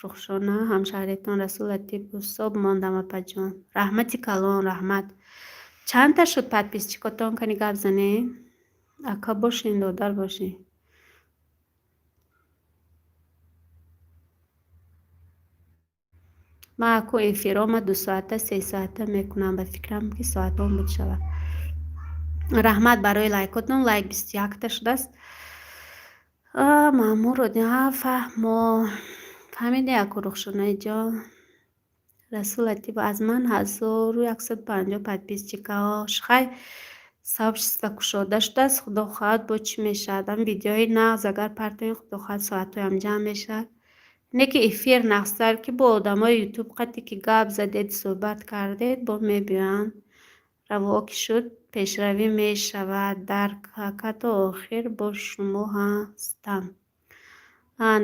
رخشانه همشهریتان رسول لطیف صبح ماندم اپا جان رحمتی کلان رحمت چند تا شد پد پیس چیکاتون کنی گب زنی اکا باشین دادر باشین من اکو افیرام 2 ساعته 3 ساعته میکنم به فکرم که ساعت هم بود شود. رحمت برای لایکاتون لایک 21 تا شده است. مامور رو ده فهمیده اکو رخشانه جا رسول لطیف از من 1150 подписчикаш хай сообщество кушода шудааст. Худо хоҳад бо чӣ мешавад? Ам видеои нағз агар партоем худо хоҳад соатҳоям ҷамъ мешавад. Не ки эфир нағзтар ки бо одамои ютуб қати ки гап задед суҳбат кардед бо мебиёянд раво ки шуд пешравӣ мешавад. дар то охир бо шумо ҳастам.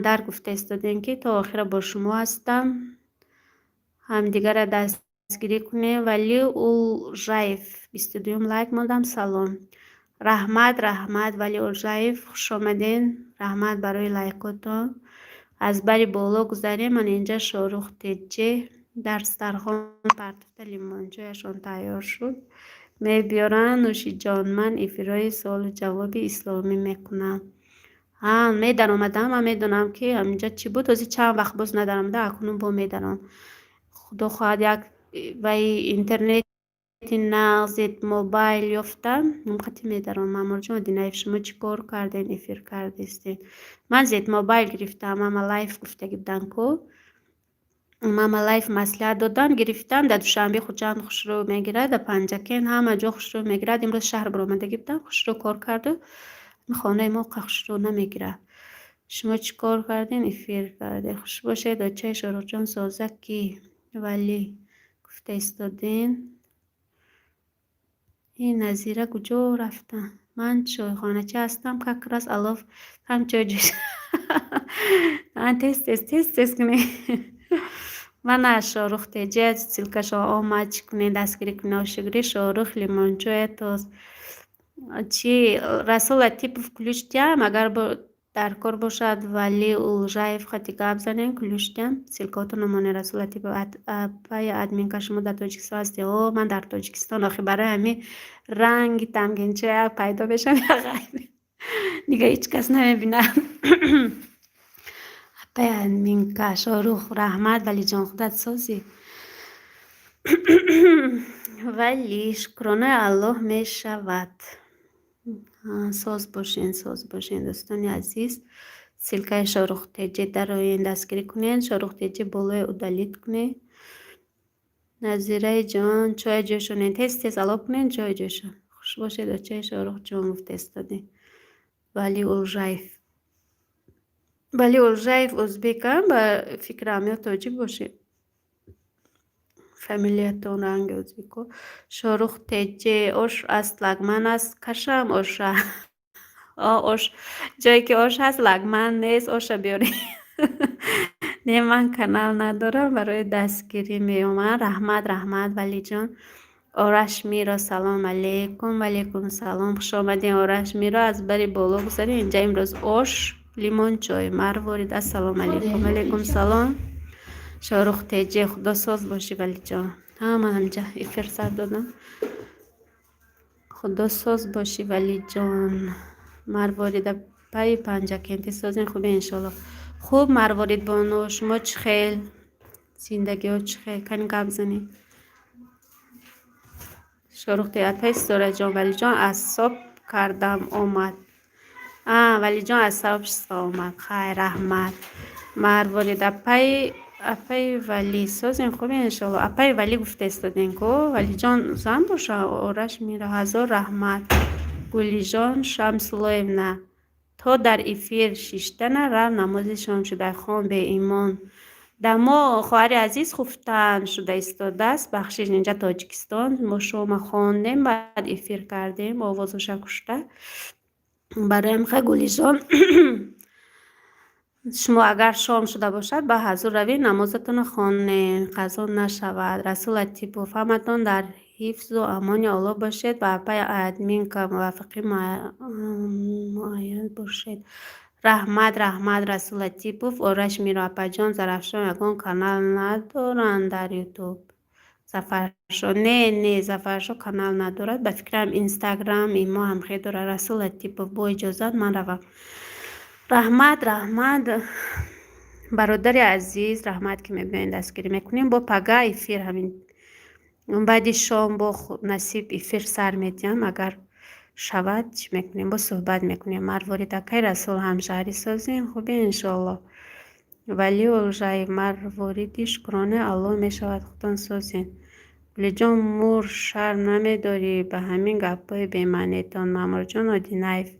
дар гуфта истодем ки то охира бо шумо ҳастам. ҳамдигара дастгирӣ кунем. Вали Улжаев 22 лайк модам. Салом. раҳмат Вали Улжаев, хуш омаден. раҳмат барои лайкотон. аз бари боло гузарем. ман инҷа Шорух Теҷе дарстархон партофта лимончояшон тайёр шуд мебиёранд. нӯши ҷон, ман эфирҳои суолу ҷавоби исломӣ мекунам. медаромадам. ман медонам ки ҳаминҷа чӣ буд. ҳозир чанд вақт боз надаромада, акнун бо медаром. худо хоҳад як вай интернети нағз мобайл ёфтам муқати медаром. мамурҷон Одинаев, шумо чӣ кор карден? эфир кардистен? ман зет мобайл гирифтам. мама лайф гуфта гибдан ку мама лайф маслиҳат додан гирифтам. да душанбе хуҷанд хушрӯ мегирад, да панҷакен ҳама ҷо хушрӯ мегирад. имрӯз шаҳр баромада гибдан хушрӯ кор карду хонаи мо хушрӯ намегирад. шумо чӣ кор карден? эфир карден. хуш бошед. очаи Шорухҷон созаки валӣ гуфта истоден. ин Назира куҷо рафтан? ман чойхоначӣ ҳастам. как раз алоф ҳам чой ҷӯш тез кунед. мана Шорух Теҷе силкашо омад чӣ кунед? дастгирӣ кунед. ошигирӣ Шорух лимончоя тоз чи Расул Латипов ключ диям агар дар кор бошад. Вали Улжаев хати гап занем ключ диям. силкаотон намоне. Расул Латипов апай админка шумо дар Тоҷикистон ҳастед? ман дар Тоҷикистон. охи барои ҳамин ранги тамгинчоя пайдо мешам дига ҳеҷ кас намебинад. апай админка Шорух раҳмат. валиҷон худат созӣ. вали шукронаи Аллоҳ мешавад. соз бошен дӯстони азиз. силкаи Шорух Теҷе дароен дастгирӣ кунед. Шорух Теҷе болои удалит кунед. назираи ҷон чой ҷӯшонед. тез алоп кунед чой ҷӯшон. хуш бошед. очаи Шорух ҷон гуфта истодем. Вали Улжаев ӯзбекам. ба фикрам ё тоҷик бошед. фамилиятон ранги ӯзбеко. Шорух Теҷе ош аст лагман аст. кашам оша. ош ҷое ки ош ҳаст лагман нест. оша биёред. не ман канал надорам барои дастгирӣ меомам. раҳмат валиҷон. ораш миро салом алейкум. валейкум салом. хуш омаден ораш миро. аз бари боло гузаред. инҷа имрӯз ош лимончой марворид. ассалому алейкум. валейкум салом. Шорух Теҷе худо соз боши валиҷон. ҳама ҳамҷа эфир сар додам. худо соз боши валиҷон. марворида пай панҷакенти созин хубе иншолло. хуб марворид бону шумо чӣ хел? зиндагиҳо чӣ хел? кани гап занед. Шорух Теҷе пай ситораҷон. валиҷон аз соб кардам омад. валиҷон аз сообщество омад. хай раҳмат. марворид апай вали созин хубе иншолло. апай вали гуфта истоден ку валиҷон зан боша. ораш мира ҳазор раҳмат. гулиҷон Шамсуллоевна то дар эфир шиштана рав намози шом шуда хон бе имон. дамо хоҳари азиз хуфтан шуда истодааст. бахшиш инҷа Тоҷикистон мо шома хондем баъд эфир кардем овозоша кушта. бароям хай гулиҷон шумо агар шом шуда бошад ба ҳазур равед намозатонро хонед қазо нашавад. Расул Латипов ҳаматон дар ҳифзу амони Аллоҳ бошед ва апай админка муваффақӣ муайяд бошед. раҳмат Расул Латипов. ораш миро апаҷон Зарафшон ягон канал надоранд дар ютуб. Зафаршон не Зафаршон канал надорад. ба фикрам инстаграм имо ҳамхе дорад. Расул Латипов бо иҷозат ман равам. раҳмат бародари азиз. раҳмат ки мебиёед дастгирӣ мекунем. бо пага эфир ҳамин баъди шом бо насиб эфир сар медиҳам. агар шавад чӣ мекунем? бо суҳбат мекунем. марворид акай Расул ҳамшаҳрӣ созем хубе иншолло. ولی اوژای مرواریدی شکرانه الله می شود خودتان سازین. گلی جان مور شر نمیداری به همین گپای بیمنیتان مامور جان آدی نیف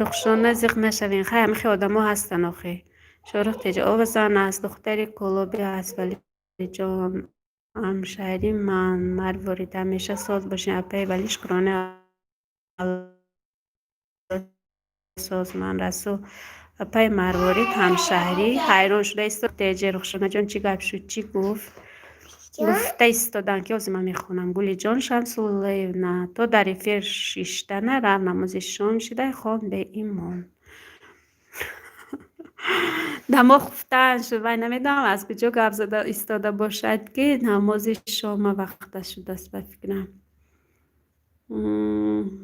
رخشان نزیق نشوین خیلی همه آدم ها هستن آخه شارخ تیجا آب زن است دختری کلوبی هست ولی جان همشهری من مروارید همیشه ساز باشین اپای ولی شکرانه الله ساز من رسو اپای مروارید همشهری حیران شده است تیجا رخشانه جان چی گپ شد چی گفته ایستادن که از من میخونم گلی جان شمسوله نه تو در افیر شیشتنه رم نماز شام شده خوان به ایمان دما خفتن شد و نمیدونم از کجا گپ زده ایستاده باشد که نماز شام وقت شده است به فکرم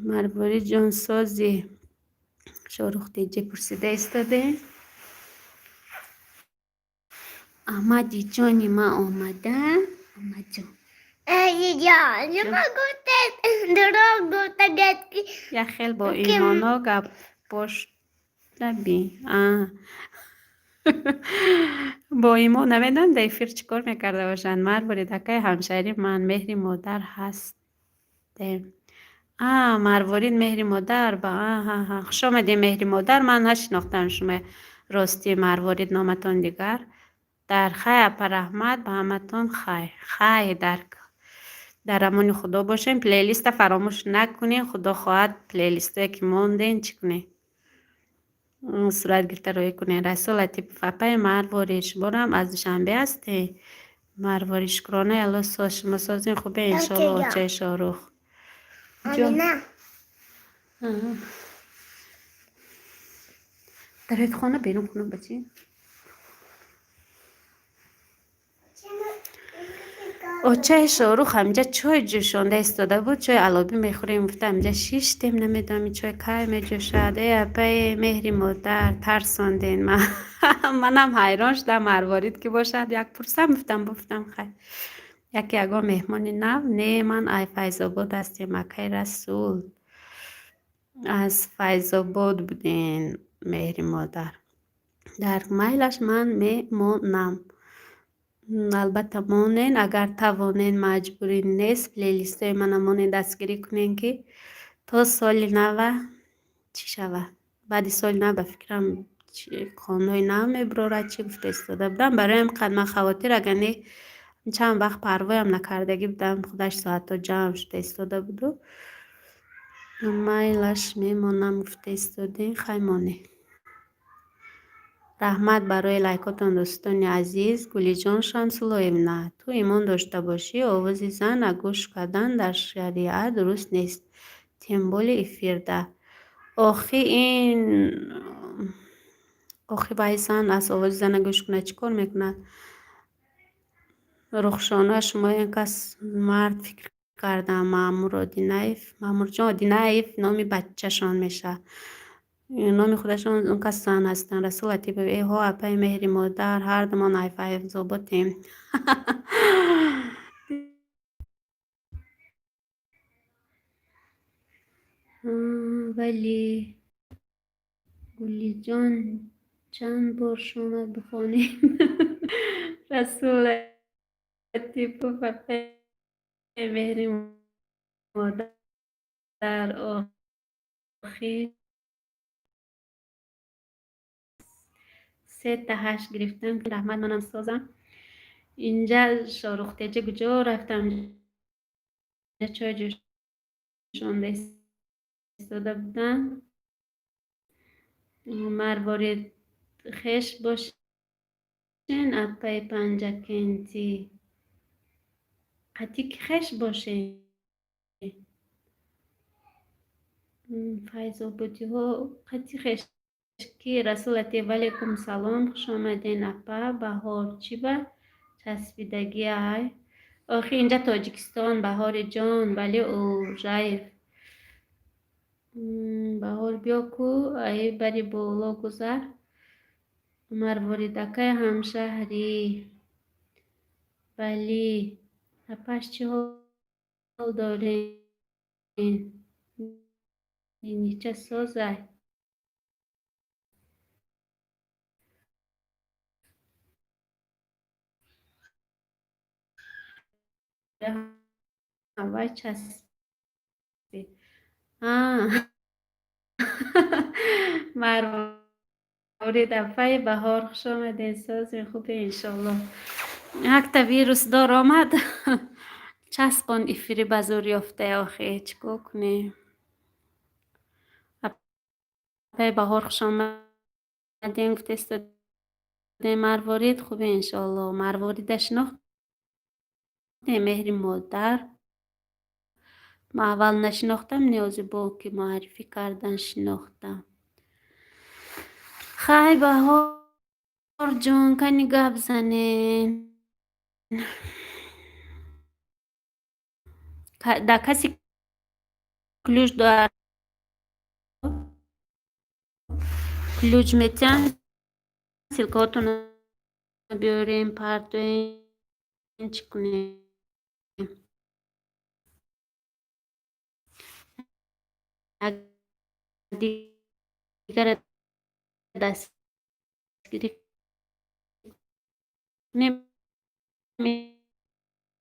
مرواری جان سازی شاروخ تیجه پرسیده ایستاده احمدی جانی من آمدم احمد جان یه خیل با ایمانا گپ باش نبی با ایمان نمیدونم در فیر چیکار میکرده باشن مرواری دکه همشهری من مهری مادر هست مروارید مهری مادر با خوش آمدی مهری مادر من نشناختم شما راستی مروارید نامتان دیگر در خیر پر رحمت به همتون خیر در امان خدا باشین پلیلیست فراموش نکنین خدا خواهد پلیلیسته که موندین چی کنین صورت گرفته روی کنین رسول لطیف فپای مروارید بارم از شنبه هستی مروارید شکرانه الله ساز شما سازین خوبه انشالله آچه شاروخ نه در خانه بیرون خونه بچین آچه شاروخ همجا چای جوشانده استاده بود چای علابی میخوریم گفته همجا شیشتیم نمیدونم این چای که میجوشد اپای مهری مادر ترساندین منم حیران شدم مروارید که باشد یک پرسم گفتم خیر یکی اگه مهمانی نه من ای فیض‌آباد هستیم مکه رسول از فیض‌آباد بودین مهری مادر در میلش من میمونم البته مونین اگر توانین مجبورین نیست پلیلیست من مونین دستگیری کنین که تا سال نوه چی شود بعد سال نوه فکرم خانوی نو میبراره چی گفته استاده بودم برای هم قدم خواتر اگر نه چند وقت پروای هم نکردگی بودم خودش ساعت تا جمع شده استاده بودو میلش میمونم گفته استاده خیمانه رحمت برای لایکاتون دوستان عزیز گلی جان شمسلویمنا تو ایمان داشته باشی آواز زن گوش کردن در شریعت درست نیست تیمبول افیرده آخی بای زن از آواز زن گوش کنه چیکار میکنه رخشانه شما این کس مرد فکر کردم مامور آدینایف مامور جان آدینایف نامی بچه شان میشه نام خودشان اون کس زن هستن رسول لطیف ای ها اپای مهری مادر هر دمان ای فیض‌آبادیم ولی گلی جان چند بار شما بخونیم رسول لطیف اپای مهری مادر آخر 3 تا 8 گرفتم که رحمت منم سازم اینجا شاروخ تیجه کجا رفتم اینجا چای جوشانده ایستاده بودن مروارید خش باشین اپای پنجه کنتی قطی که خش باشین فیض‌آبادی ها قطی خش کی رسول لطیف علیکم سلام خوش آمدین اپا بهار چی با چسبیدگی های آخی اینجا تاجیکستان بهار جان ولی او جایف بهار بیا کو ای بری بالا گذر مرواریدکه همشهری ولی اپاش چی حال دارین نیچه سازه وای چسبید. آه. مرواری دفعه بهار خوش آمدین. ساز خوبه انشالله. یک تا ویروس دار آمد. چسبان افری بزور یافته آخه چکو کنی. دفعه بهار خوش آمدین. گفت استاد مروارید خوبه انشالله. مروارید شناخت مهری مادر. ما اول نشناختم نیازی با که معرفی کردن شناختم. خیلی بهار جون کنی گپ زنه در کسی کلوش دار کلوچ میتین سلکاتون رو بیاریم پرتوین چکنیم دیگر دستگیری کنیم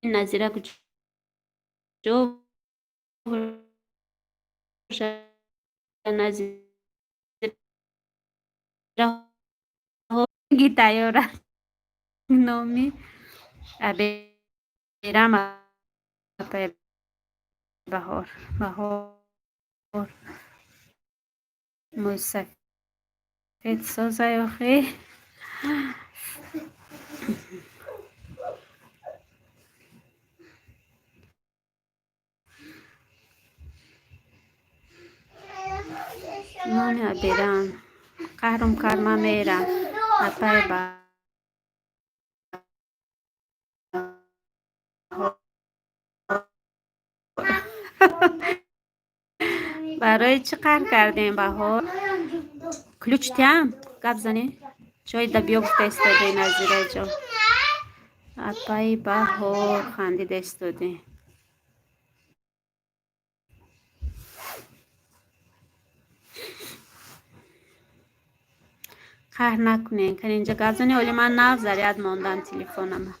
نظیره کجا باشه نظیره گی تایاره نامی بیرم پای بهار موسیقی سازه آخه من بیرم قهرم کرمه میرم پای بهار برای چی قهر کردیم بهار کلوچ تیم گپ زنی چای دبیو گفته استاده نظیره جا پای بهار خندید استاده قهر نکنین که اینجا گپ زنی ولی من نفذ زریاد ماندن تلفنم